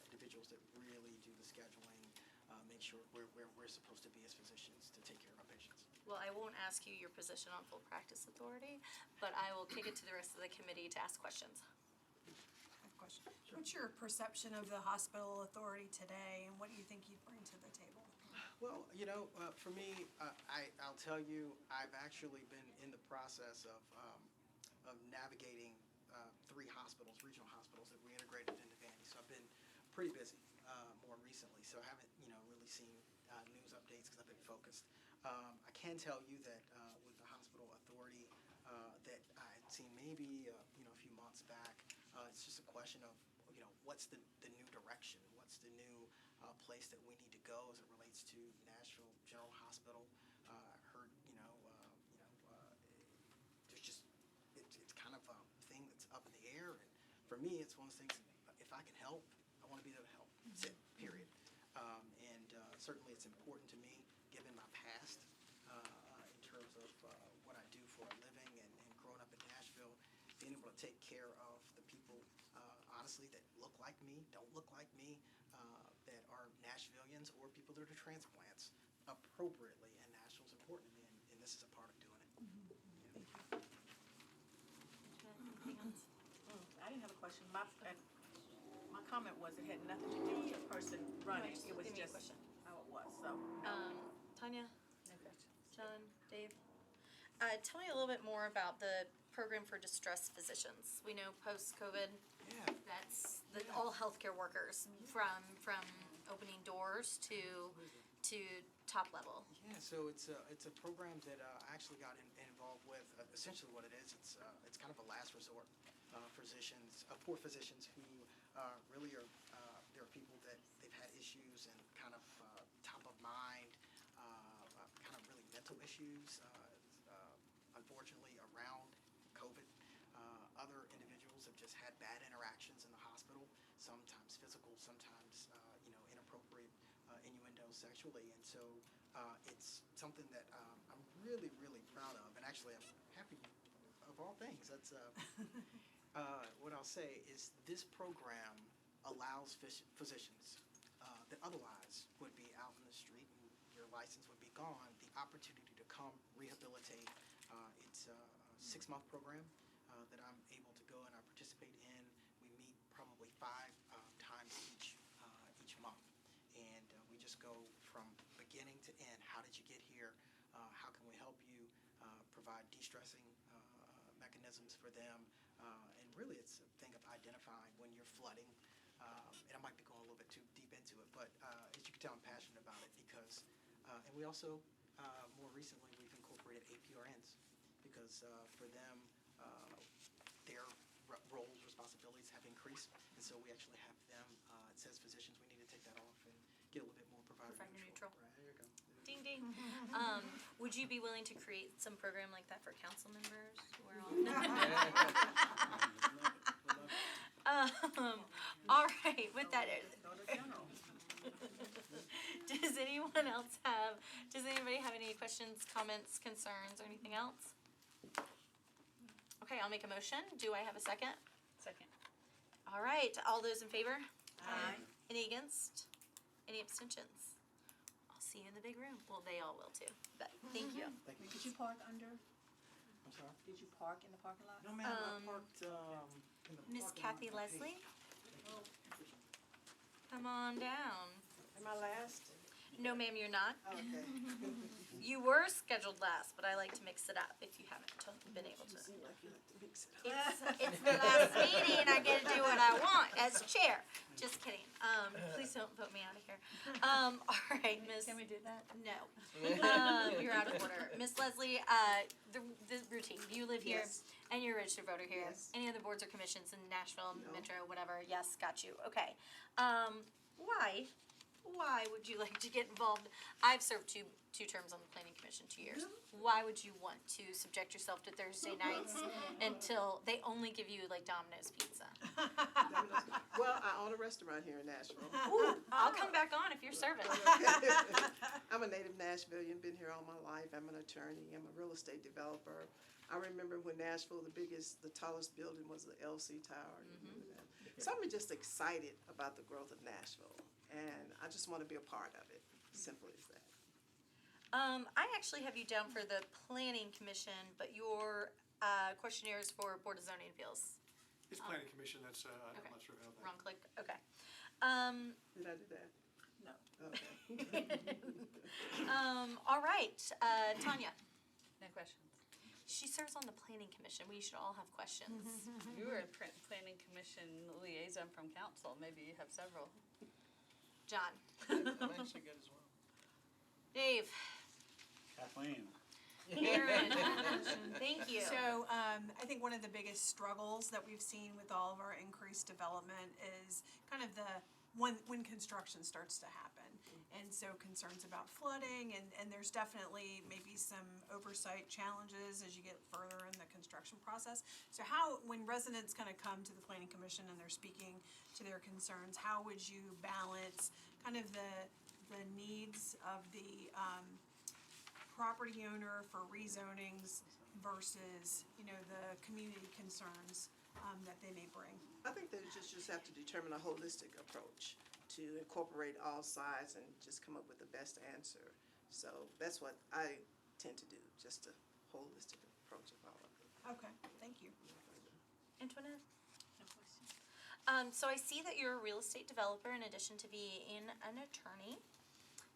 individuals that really do the scheduling, make sure we're where we're supposed to be as physicians to take care of our patients. Well, I won't ask you your position on full practice authority, but I will kick it to the rest of the committee to ask questions. I have a question. What's your perception of the hospital authority today, and what do you think you'd bring to the table? Well, for me, I'll tell you, I've actually been in the process of navigating 3 hospitals, regional hospitals that we integrated into Vandy. So I've been pretty busy more recently. So I haven't, really seen news updates because I've been focused. I can tell you that with the hospital authority that I had seen maybe a few months back, it's just a question of what's the new direction, what's the new place that we need to go as it relates to Nashville General Hospital. I heard there's just it's kind of a thing that's up in the air, and for me it's one of those things. If I can help, I want to be there to help. That's it. Period. And certainly it's important to me, given my past in terms of what I do for a living and growing up in Nashville, being able to take care of the people, honestly, that look like me, don't look like me, that are Nashvillians or people that are transplants appropriately, and Nashville's important to me, and this is a part of doing it. Anything else? I didn't have a question. My comment was it had nothing to do with the person running. It was Give me a just question. how it was, so. Tanya? John? Dave? Tell me a little bit more about the program for distressed physicians. We know post-COVID, that's all healthcare workers from opening doors to top level. Yeah, so it's a program that I actually got involved with. Essentially, what it is, it's kind of a last resort for physicians who really are there are people that they've had issues and kind of top of mind, kind of really mental issues. Unfortunately, around COVID, other individuals have just had bad interactions in the hospital. Sometimes physical, sometimes inappropriate innuendo sexually, and so it's something that I'm really, really proud of, and actually I'm happy of all things. That's what I'll say is this program allows physicians that otherwise would be out in the street and your license would be gone, the opportunity to come rehabilitate. It's a 6-month program that I'm able to go and I participate in. We meet probably 5 times each month, and we just go from beginning to end. How did you get here? How can we help you? Provide de-stressing mechanisms for them, and really it's a thing of identifying when you're flooding. And I might be going a little bit too deep into it, but as you can tell, I'm passionate about it because, and we also more recently we've incorporated APRNs because for them their roles, responsibilities have increased, and so we actually have them. It says physicians, we need to take that off and get a little bit more provider neutral. Right, there you go. Ding ding. Would you be willing to create some program like that for council members? We're all all right, with that, does anybody have any questions, comments, concerns, or anything else? Okay, I'll make a motion. Do I have a second? Second. All right, all those in favor? Aye. Any against? Any abstentions? I'll see you in the big room. Well, they all will too, but thank you. Thank you. Did you park under? I'm sorry? Did you park in the parking lot? No, ma'am, I parked in the Miss parking Kathy lot. Leslie? Come on down. Am I last? No, ma'am, you're not. Okay. You were scheduled last, but I like to mix it up if you haven't been able to. Seem like you like to mix it up. It's the last meeting, I get to do what I want as chair. Just kidding. Please don't vote me out of here. All right, Miss. Can we do that? No. You're out of order. Miss Leslie, the routine. You live here Yes. and you're a registered voter here. Yes. Any other boards or commissions in Nashville, Metro, whatever? Yes, got you. Okay. Why would you like to get involved? I've served two terms on the planning commission, 2 years. Why would you want to subject yourself to Thursday nights until they only give you like Domino's pizza? Well, I own a restaurant here in Nashville. Ooh, I'll come back on if you're serving. I'm a native Nashvilleian, been here all my life. I'm an attorney, I'm a real estate developer. I remember when Nashville, the tallest building was the LC Tower. You remember that? So I'm just excited about the growth of Nashville, and I just want to be a part of it, simple as that. I actually have you down for the Planning Commission, but your questionnaire is for Board of Zoning Appeals. It's planning commission, that's, I'm not sure how that. Wrong click, okay. Did I do that? No. Okay. All right, Tanya. No questions. She serves on the Planning Commission. We should all have questions. You were a planning commission liaison from council. Maybe you have several. John. I'm actually good as well. Dave. Kathleen. Aaron. Thank you. So, I think one of the biggest struggles that we've seen with all of our increased development is kind of when construction starts to happen. And so concerns about flooding, and there's definitely maybe some oversight challenges as you get further in the construction process. So when residents kind of come to the Planning Commission and they're speaking to their concerns, how would you balance kind of the needs of the property owner for rezonings versus, the community concerns that they may bring? I think they just have to determine a holistic approach to incorporate all sides and just come up with the best answer. So that's what I tend to do, just a holistic approach of all of it. Okay, thank you. Antoinette? No questions. So I see that you're a real estate developer in addition to being an attorney.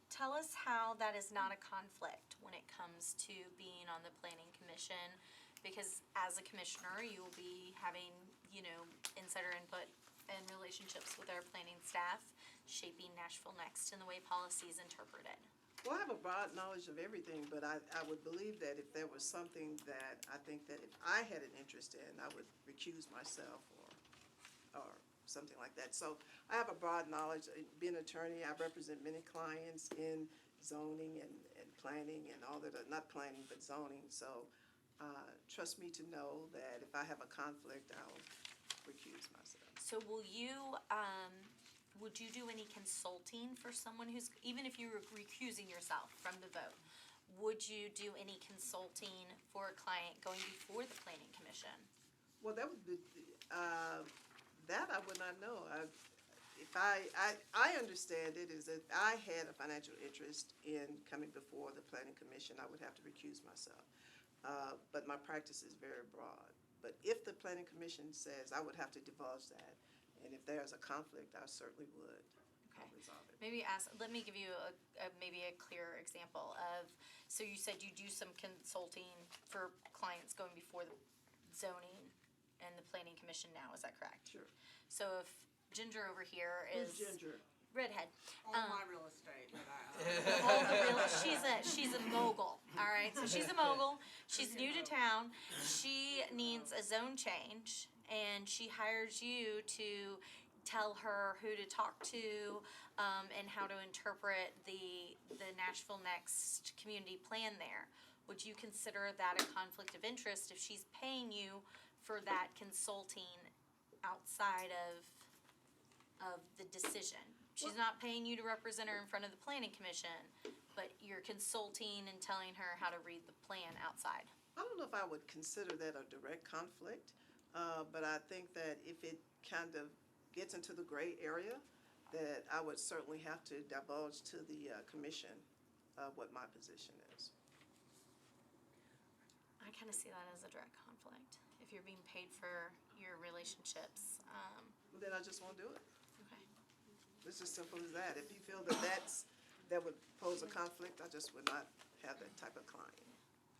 Tell us how that is not a conflict when it comes to being on the Planning Commission, because as a commissioner, you will be having, insider input and relationships with our planning staff, shaping Nashville Next and the way policy is interpreted. Well, I have a broad knowledge of everything, but I would believe that if there was something that I think that if I had an interest in, I would recuse myself or something like that. So I have a broad knowledge. Being an attorney, I represent many clients in zoning and planning and all that, not planning, but zoning. So trust me to know that if I have a conflict, I'll recuse myself. So would you do any consulting for someone who's, even if you were recusing yourself from the vote, would you do any consulting for a client going before the Planning Commission? Well, that would be, that I would not know. I understand it is that I had a financial interest in coming before the Planning Commission, I would have to recuse myself. But my practice is very broad. But if the Planning Commission says, I would have to divulge that. And if there's a conflict, I certainly would resolve it. Let me give you maybe a clearer example of, so you said you do some consulting for clients going before the zoning and the Planning Commission now, is that correct? Sure. So if Ginger over here is. Who's Ginger? Redhead. All my real estate, but she's a mogul, all right? So she's a mogul, she's new to town, she needs a zone change, and she hires you to tell her who to talk to, and how to interpret the Nashville Next community plan there. Would you consider that a conflict of interest if she's paying you for that consulting outside of the decision? She's not paying you to represent her in front of the Planning Commission, but you're consulting and telling her how to read the plan outside. I don't know if I would consider that a direct conflict, but I think that if it kind of gets into the gray area, that I would certainly have to divulge to the commission what my position is. I kind of see that as a direct conflict. If you're being paid for your relationships. Well, then I just won't do it. Okay. It's as simple as that. If you feel that that would pose a conflict, I just would not have that type of client.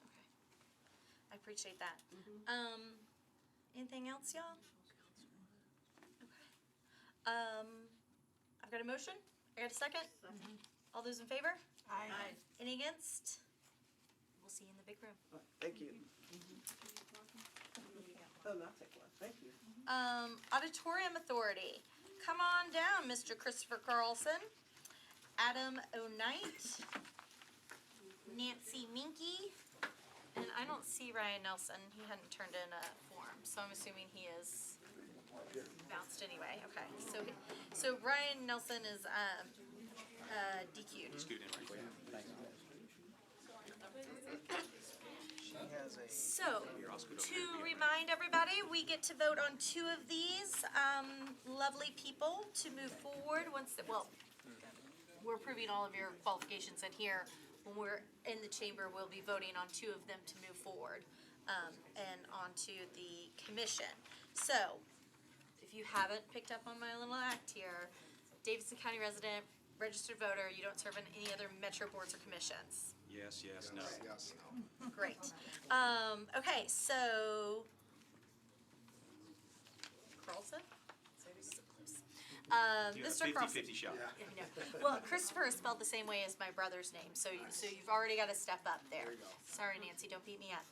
Okay. I appreciate that. Anything else, y'all? Okay. I've got a motion. I got a second. All those in favor? Aye. Any against? We'll see you in the big room. Thank you. Oh, no, I'll take one. Thank you. Auditorium Authority. Come on down, Mr. Christopher Carlson. Adam O'Knight. Nancy Minky. And I don't see Ryan Nelson. He hadn't turned in a form, so I'm assuming he is bounced anyway. Okay, so Ryan Nelson is DQ'd. Scoot in right quick. Thanks. She has a. So, to remind everybody, we get to vote on 2 of these lovely people to move forward we're approving all of your qualifications in here. When we're in the chamber, we'll be voting on 2 of them to move forward and onto the commission. So, if you haven't picked up on my little act here, Davidson County resident, registered voter, you don't serve in any other metro boards or commissions. Yes, no. Yes, no. Great. Okay, so Carlson? So close. You have Mr. a Carlson. 50-50 shot. Yeah, I know. Well, Christopher is spelled the same way as my brother's name, so you've already got to step up there. There you go. Sorry, Nancy, don't beat me up.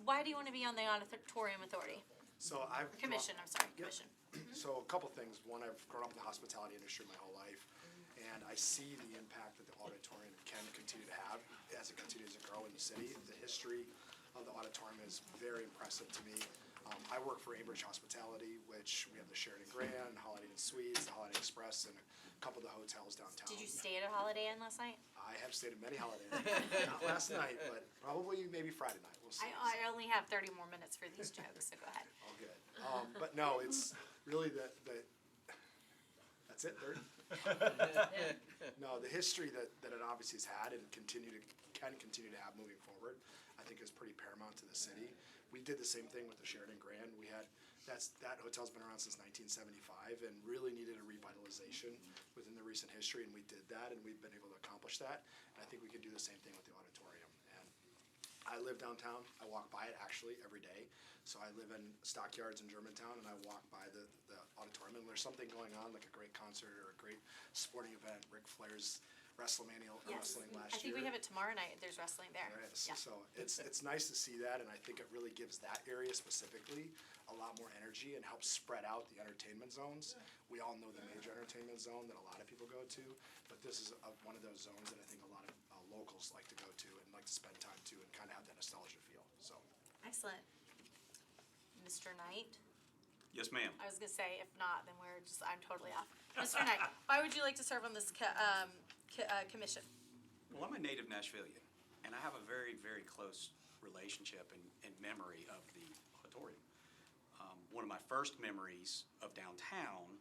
Why do you want to be on the auditorium authority? So I've. Commission, I'm sorry, Yep. commission. So a couple things. One, I've grown up in the hospitality industry my whole life, and I see the impact that the auditorium can continue to have as it continues to grow in the city. The history of the auditorium is very impressive to me. I work for Ambridge Hospitality, which we have the Sheraton Grand, Holiday Inn Suites, the Holiday Express, and a couple of the hotels downtown. Did you stay at a Holiday Inn last night? I have stayed at many Holiday Inns. Not last night, but probably maybe Friday night. We'll see. I only have 30 more minutes for these jokes, so go ahead. All good. But no, it's really that's it, 30? No, the history that it obviously has had and can continue to have moving forward, I think is pretty paramount to the city. We did the same thing with the Sheraton Grand. We had, that hotel's been around since 1975 and really needed a revitalization within the recent history, and we did that, and we've been able to accomplish that. And I think we can do the same thing with the auditorium. And I live downtown. I walk by it actually every day. So I live in Stockyards in Germantown, and I walk by the auditorium, and there's something going on, like a great concert or a great sporting event. Ric Flair's WrestleMania wrestling last year. I think we have it tomorrow night. There's wrestling there. There is. Yeah. So it's nice to see that, and I think it really gives that area specifically a lot more energy and helps spread out the entertainment zones. We all know the major entertainment zone that a lot of people go to, but this is one of those zones that I think a lot of locals like to go to and like to spend time to and kind of have that nostalgia feel. So. Excellent. Mr. Knight? Yes, ma'am. I was gonna say, if not, then I'm totally off. Mr. Knight, why would you like to serve on this commission? Well, I'm a native Nashvilleian, and I have a very, very close relationship and memory of the auditorium. One of my first memories of downtown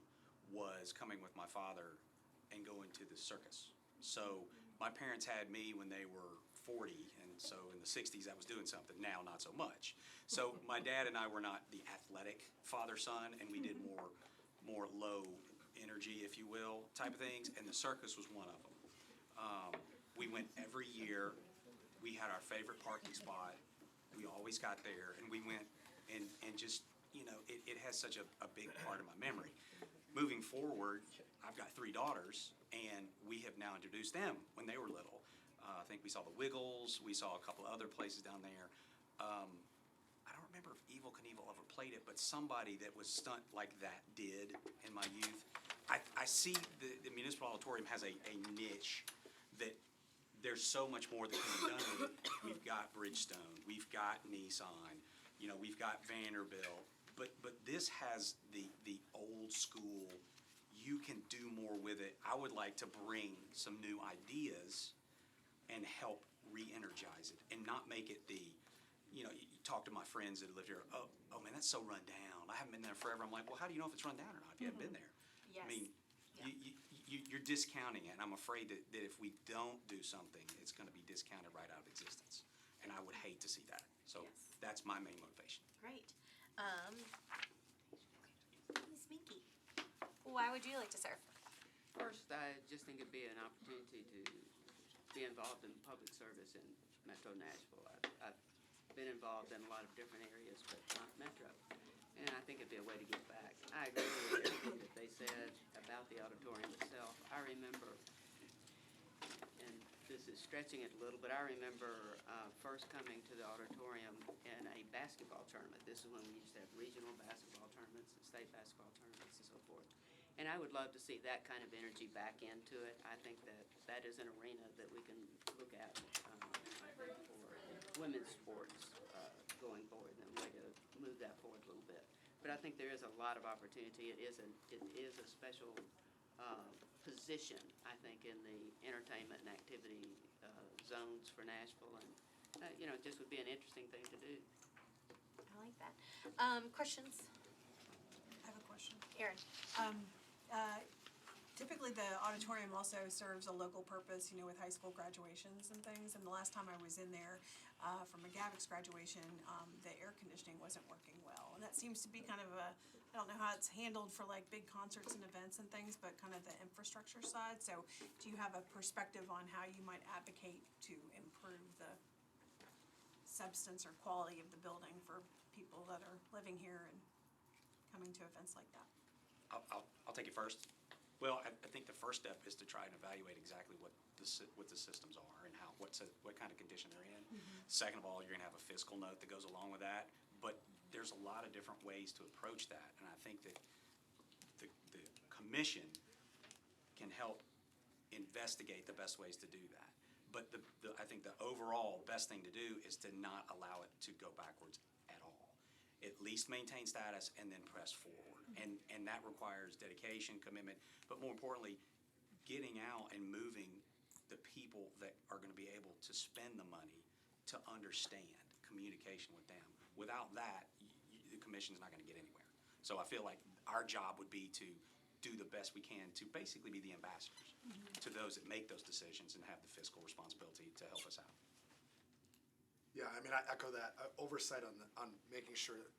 was coming with my father and going to the circus. So my parents had me when they were 40, and so in the 60s I was doing something, now not so much. So my dad and I were not the athletic father-son, and we did more low energy, if you will, type of things, and the circus was one of them. We went every year. We had our favorite parking spot. We always got there, and we went and just, it has such a big part of my memory. Moving forward, I've got 3 daughters, and we have now introduced them when they were little. I think we saw the Wiggles. We saw a couple of other places down there. I don't remember if Evel Knievel ever played it, but somebody that was stunt like that did in my youth. I see the Municipal Auditorium has a niche that there's so much more that can be done with it. We've got Bridgestone, we've got Nissan, we've got Vanderbilt, but this has the old school. You can do more with it. I would like to bring some new ideas and help re-energize it and not make it you talk to my friends that live here, oh man, that's so run down. I haven't been there forever. I'm like, well, how do you know if it's run down or not if you haven't been there? Yes. I mean, you're discounting it, and I'm afraid that if we don't do something, it's going to be discounted right out of existence. And I would hate to see that. So that's my main motivation. Great. Ms. Minky, why would you like to serve? First, I just think it'd be an opportunity to be involved in public service in Metro Nashville. I've been involved in a lot of different areas, but not Metro. And I think it'd be a way to give back. I agree with everything that they said about the auditorium itself. I remember, and this is stretching it a little, but I remember first coming to the auditorium in a basketball tournament. This is when we used to have regional basketball tournaments and state basketball tournaments and so forth. And I would love to see that kind of energy back into it. I think that is an arena that we can look at for women's sports going forward, and a way to move that forward a little bit. but I think there is a lot of opportunity. It is a special position, I think, in the entertainment and activity zones for Nashville, and it just would be an interesting thing to do. I like that. Questions? I have a question. Erin? Typically, the auditorium also serves a local purpose, with high school graduations and things. And the last time I was in there for McGavick's graduation, the air conditioning wasn't working well. And that seems to be kind of I don't know how it's handled for like big concerts and events and things, but kind of the infrastructure side. So do you have a perspective on how you might advocate to improve the substance or quality of the building for people that are living here and coming to events like that? I'll take it first. Well, I think the first step is to try and evaluate exactly what the systems are and what kind of condition they're in. Second of all, you're gonna have a fiscal note that goes along with that, but there's a lot of different ways to approach that, and I think that the commission can help investigate the best ways to do that. But I think the overall best thing to do is to not allow it to go backwards at all. At least maintain status and then press forward. And that requires dedication, commitment, but more importantly, getting out and moving the people that are going to be able to spend the money to understand communication with them. Without that, the commission's not going to get anywhere. So I feel like our job would be to do the best we can to basically be the ambassadors to those that make those decisions and have the fiscal responsibility to help us out. Yeah, I mean, I echo that. Oversight on making sure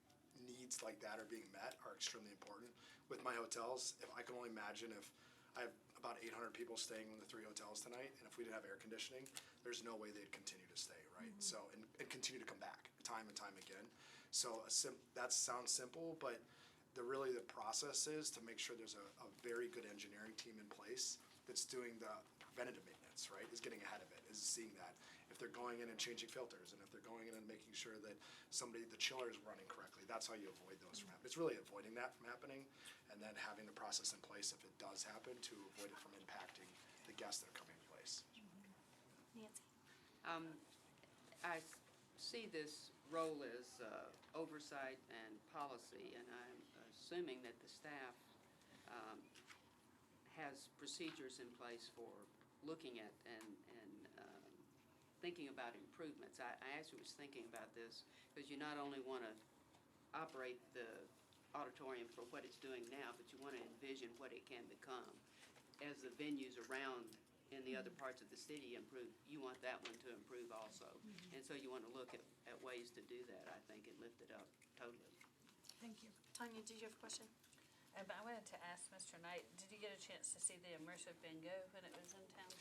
needs like that are being met are extremely important. With my hotels, if I can only imagine if I have about 800 people staying in the 3 hotels tonight, and if we didn't have air conditioning, there's no way they'd continue to stay, right? So, and continue to come back time and time again. So that sounds simple, but the process is to make sure there's a very good engineering team in place that's doing the preventative maintenance, right? Is getting ahead of it, is seeing that. If they're going in and changing filters, and if they're going in and making sure that the chiller is running correctly, that's how you avoid those from happening. It's really avoiding that from happening, and then having the process in place if it does happen to avoid it from impacting the guests that are coming in place. Nancy? I see this role as oversight and policy, and I'm assuming that the staff has procedures in place for looking at and thinking about improvements. I actually was thinking about this because you not only want to operate the auditorium for what it's doing now, but you want to envision what it can become. As the venues around in the other parts of the city improve, you want that one to improve also. And so you want to look at ways to do that, I think, and lift it up totally. Thank you. Tanya, did you have a question? I wanted to ask Mr. Knight, did you get a chance to see the immersive bingo when it was in town?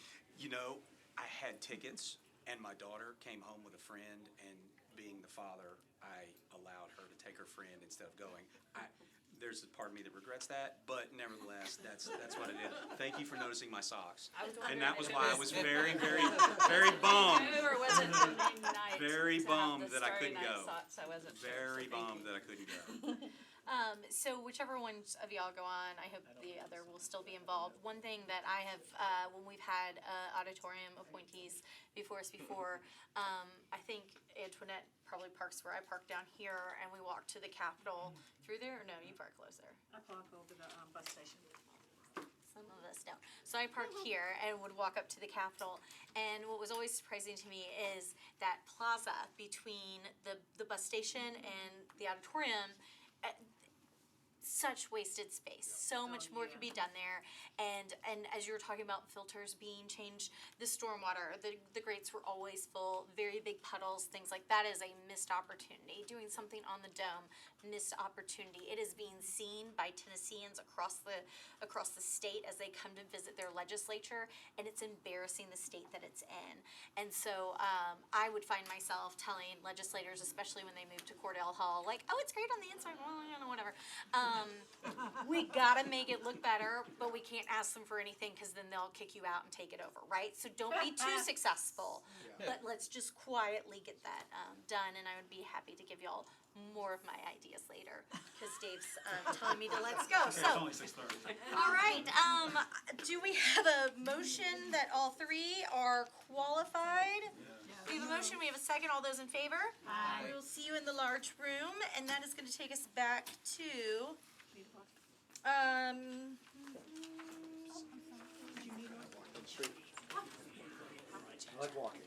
I had tickets, and my daughter came home with a friend, and being the father, I allowed her to take her friend instead of going. There's a part of me that regrets that, but nevertheless, that's what I did. Thank you for noticing my socks. And that was why I was very, very, very bummed. Very bummed that I couldn't go. Very bummed that I couldn't go. So whichever one of y'all go on, I hope the other will still be involved. One thing that I have, when we've had auditorium appointees before us I think Antoinette probably parks where I park down here, and we walk to the Capitol through there. Or no, you park closer. I park over the bus station. Some of us don't. So I park here and would walk up to the Capitol. And what was always surprising to me is that plaza between the bus station and the auditorium. Such wasted space. So much more could be done there. And as you were talking about filters being changed, the stormwater, the grates were always full, very big puddles, things like that is a missed opportunity. Doing something on the dome, missed opportunity. It is being seen by Tennesseans across the state as they come to visit their legislature, and it's embarrassing the state that it's in. And so I would find myself telling legislators, especially when they move to Cordell Hall, like, oh, it's great on the inside, well, whatever. We gotta make it look better, but we can't ask them for anything because then they'll kick you out and take it over, right? So don't be too successful, but let's just quietly get that done, and I would be happy to give y'all more of my ideas later, because Dave's telling me to let's go. It's So, only 6:30. all right, do we have a motion that all three are qualified? We have a motion, we have a second, all those in favor? Aye. We will see you in the large room, and that is gonna take us back to, I like walking.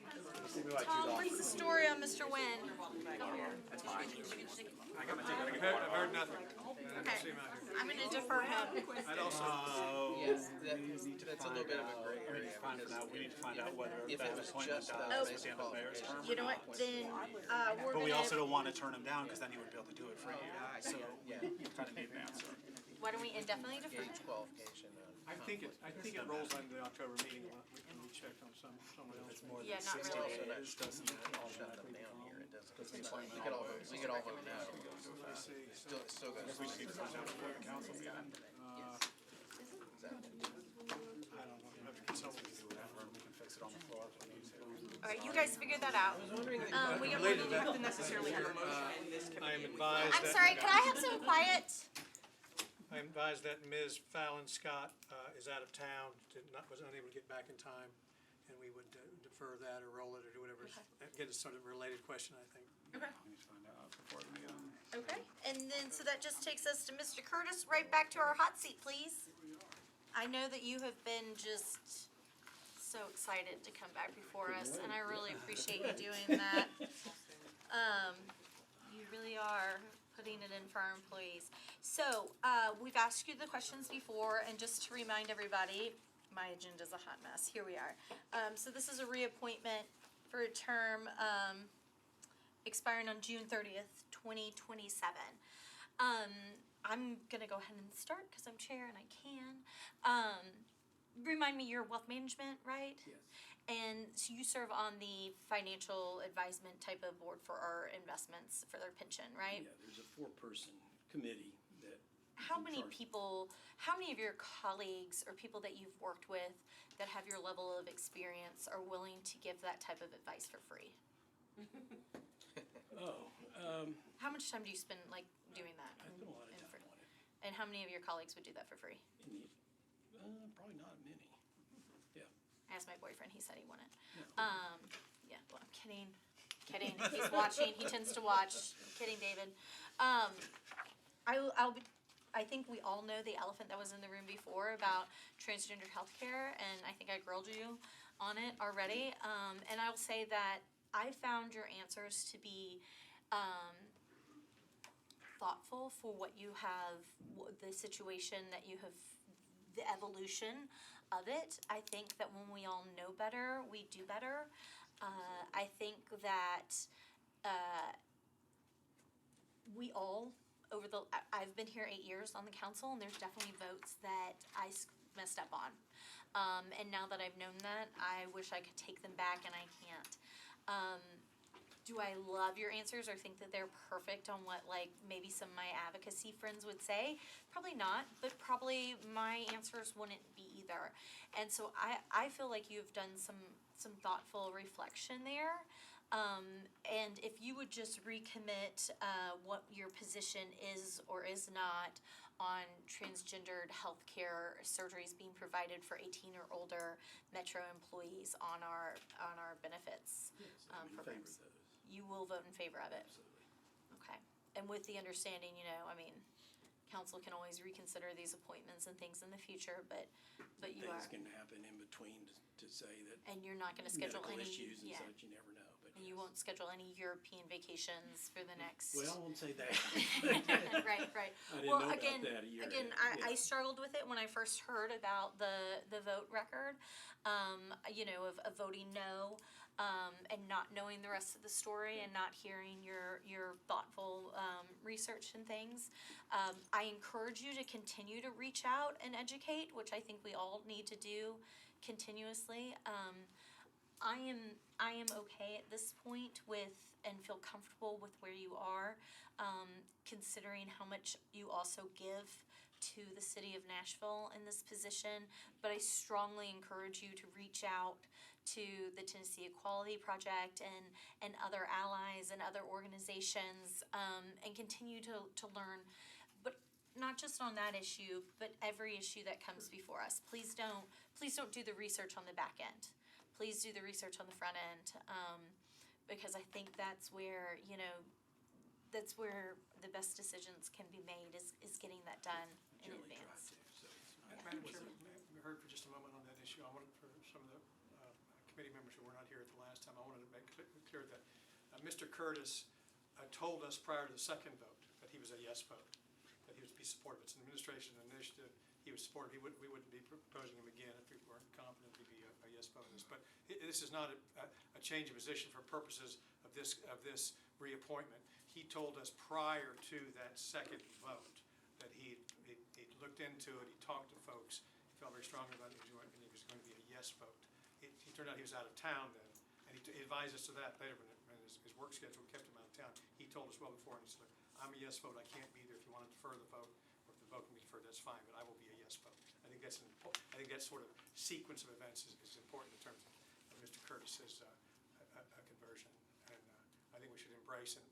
See me like Tom, 2 what's dogs. the story on Mr. Wynn? That's fine. I got my ticket. I've heard nothing. Okay, I'm gonna defer him. I'd also. Yes, that's a little bit of a gray We need area. to find out. We need to find out whether If that it was appointment just dies those at the end of the mayor's term. You know what, then, we're But we gonna, also don't want to turn him down because then he would be able to do it for you. So we kind of need an answer. why don't we indefinitely defer? Age qualification. I think it rolls on the October meeting, when we checked on someone else. Yeah, not really. So that doesn't shut them down here. It doesn't. We could all vote no. It still goes. We just need to find out before the council meeting. I don't know, I have to consult with you. We can fix it on the floor if we need to. All right, you guys figure that out. We got more You don't have to necessarily have a motion in this I am committee. advised I'm that. sorry, could I have some quiet? I am advised that Ms. Fallon Scott is out of town, was unable to get back in time, and we would defer that or roll it or do whatever. Get a sort of related question, I think. Okay. We need to find out before the meeting. Okay, and then, so that just takes us to Mr. Curtis, right back to our hot seat, please. I know that you have been just so excited to come back before us, and I really appreciate you doing that. You really are putting it in for our employees. So, we've asked you the questions before, and just to remind everybody, my agenda's a hot mess, here we are. So this is a reappointment for a term, expiring on June 30th, 2027. I'm gonna go ahead and start, because I'm chair and I can. Remind me, you're wealth management, right? Yes. And so you serve on the financial advisement type of board for our investments, for their pension, right? Yeah, there's a 4-person committee that. How is in many charge. people, how many of your colleagues or people that you've worked with that have your level of experience are willing to give that type of advice for free? Oh, How much time do you spend like doing that? I spent a lot of time on it. And how many of your colleagues would do that for free? Probably not many. Yeah. I asked my boyfriend, he said he wouldn't. No. Yeah, well, I'm kidding. He's watching, he tends to watch. I'm kidding, David. I think we all know the elephant that was in the room before about transgender healthcare, and I think I grilled you on it already. And I will say that I found your answers to be thoughtful for what you have, the situation that you have, the evolution of it. I think that when we all know better, we do better. I think that we all, I've been here 8 years on the council, and there's definitely votes that I messed up on. And now that I've known that, I wish I could take them back, and I can't. Do I love your answers or think that they're perfect on what, like, maybe some of my advocacy friends would say? Probably not, but probably my answers wouldn't be either. And so I feel like you've done some thoughtful reflection there. And if you would just recommit what your position is or is not on transgendered healthcare surgeries being provided for 18 or older Metro employees on our benefits Yes, I'm in favor programs. of those. You will vote in favor of it? Absolutely. Okay. And with the understanding, council can always reconsider these appointments and things in the future, but you are. Things can happen in between to say that. And you're not gonna schedule medical any, issues and yeah. such, you never know, but. And you won't schedule any European vacations for the next. Well, I won't say that. Right. I didn't Well, know about again, that a year again, ago. I Yeah. struggled with it when I first heard about the vote record, of voting no, and not knowing the rest of the story and not hearing your thoughtful, research and things. I encourage you to continue to reach out and educate, which I think we all need to do continuously. I am okay at this point with, and feel comfortable with where you are, considering how much you also give to the city of Nashville in this position. But I strongly encourage you to reach out to the Tennessee Equality Project and other allies and other organizations, and continue to learn, but not just on that issue, but every issue that comes before us. Please don't do the research on the back end. Please do the research on the front end, because I think that's where, that's where the best decisions can be made, is getting that done in advance. Madam Chair, we heard for just a moment on that issue. I wanted, for some of the committee members who were not here at the last time, I wanted to make clear that Mr. Curtis told us prior to the second vote that he was a yes vote, that he would be supportive. It's an administration initiative. He was supportive. We wouldn't be proposing him again if we weren't confident he'd be a yes vote on this. But this is not a change of position for purposes of this reappointment. He told us prior to that second vote that he looked into it, he talked to folks, he felt very strongly about it, and it was going to be a yes vote. He turned out he was out of town then, and he advised us of that later when his work schedule kept him out of town. He told us well before, and he said, "Look, I'm a yes vote, I can't be there. If you want to defer the vote, or if the vote can be deferred, that's fine, but I will be a yes vote." I think that sort of sequence of events is important in terms of Mr. Curtis's conversion, and I think we should embrace and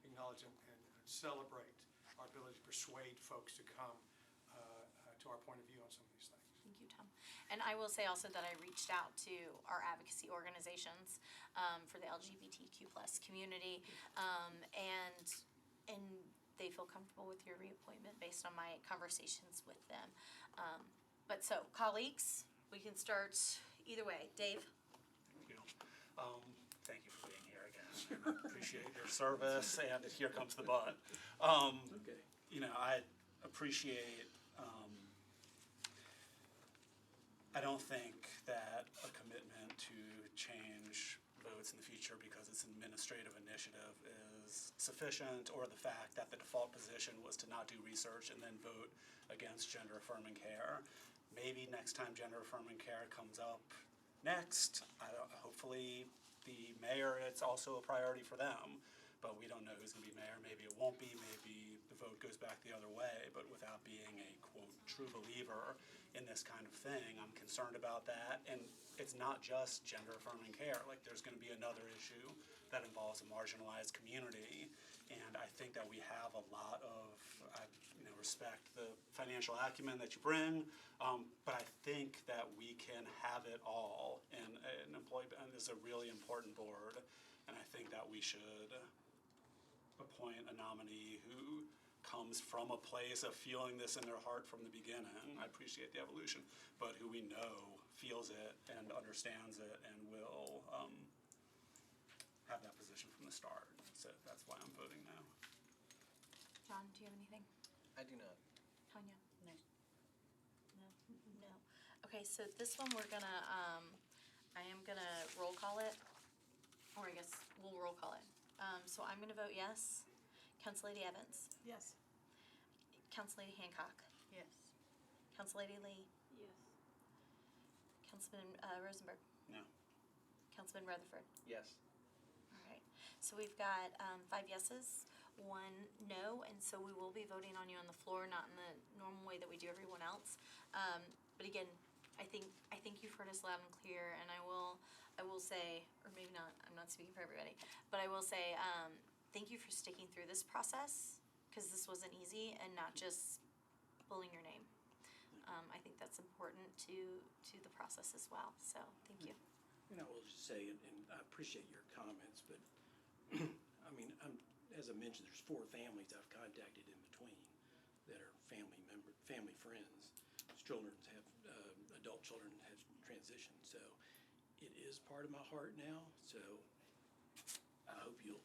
acknowledge and celebrate our ability to persuade folks to come to our point of view on some of these things. Thank you, Tom. And I will say also that I reached out to our advocacy organizations for the LGBTQ+ community, and they feel comfortable with your reappointment based on my conversations with them. But so, colleagues, we can start either way. Dave? Thank you. Thank you for being here again. I appreciate your service, and here comes the but. I appreciate, I don't think that a commitment to change votes in the future because it's an administrative initiative is sufficient, or the fact that the default position was to not do research and then vote against gender-affirming care. Maybe next time gender-affirming care comes up next, hopefully the mayor, it's also a priority for them, but we don't know who's going to be mayor. Maybe it won't be, maybe the vote goes back the other way, but without being a, quote, true believer in this kind of thing, I'm concerned about that. And it's not just gender-affirming care. Like, there's going to be another issue that involves a marginalized community, and I think that we have a lot of, I respect the financial acumen that you bring, but I think that we can have it all, and this is a really important board, and I think that we should appoint a nominee who comes from a place of feeling this in their heart from the beginning. I appreciate the evolution, but who we know feels it and understands it and will have that position from the start. So that's why I'm voting no. John, do you have anything? I do not. Tanya? No. No. Okay, so this one we're gonna, I am gonna roll call it, or I guess we'll roll call it. So I'm gonna vote yes. Council Lady Evans? Yes. Council Lady Hancock? Yes. Council Lady Lee? Yes. Councilman Rosenberg? No. Councilman Rutherford? Yes. All right, so we've got 5 yeses, 1 no, and so we will be voting on you on the floor, not in the normal way that we do everyone else. But again, I think you've heard us loud and clear, and I will say, or maybe not, I'm not speaking for everybody, but I will say, thank you for sticking through this process, because this wasn't easy, and not just pulling your name. I think that's important to the process as well, so thank you. And I will just say, and I appreciate your comments, but I mean, as I mentioned, there's 4 families I've contacted in between that are family friends. Children have, adult children have transitioned, so it is part of my heart now. So I hope you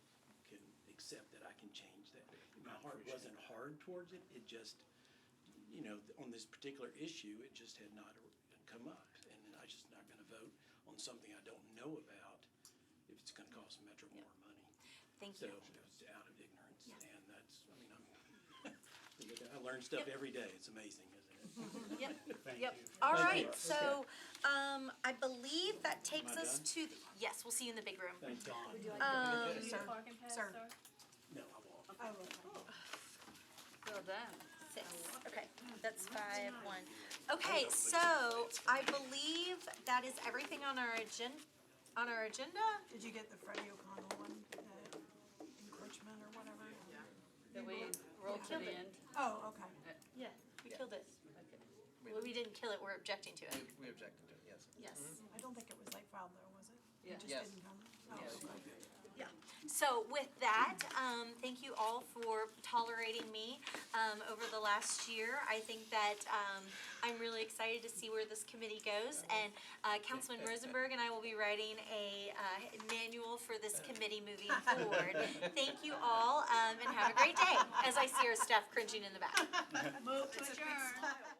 can accept that I can change that. My heart wasn't hard towards it. It just, on this particular issue, it just had not come up, and I'm just not going to vote on something I don't know about if it's going to cost Metro more money. Thank you. So it's out of ignorance, and that's, I learn stuff every day. It's amazing, isn't it? Yep. Thank Yep. you. All Thank right. you. So, I believe that takes Am I us done? to yes. We'll see you in the big room. Thank you. Sir. No, I won't. I will. Well done. 6. Okay, that's 5, 1. Okay, so I believe that is everything on our agenda. Did you get the Freddie O'Connell one, encroachment or whatever? That we rolled to the end. Oh, okay. Yeah, we killed it. Well, we didn't kill it, we're objecting to it. We objected to it, yes. Yes. I don't think it was late filed though, was it? Yeah. It just Yes. didn't come? Oh, Yes. okay. Yeah. So with that, thank you all for tolerating me over the last year. I think that I'm really excited to see where this committee goes. And Councilman Rosenberg and I will be writing a manual for this committee moving forward. Thank you all, and have a great day, as I see our staff cringing in the back. Move to adjourn.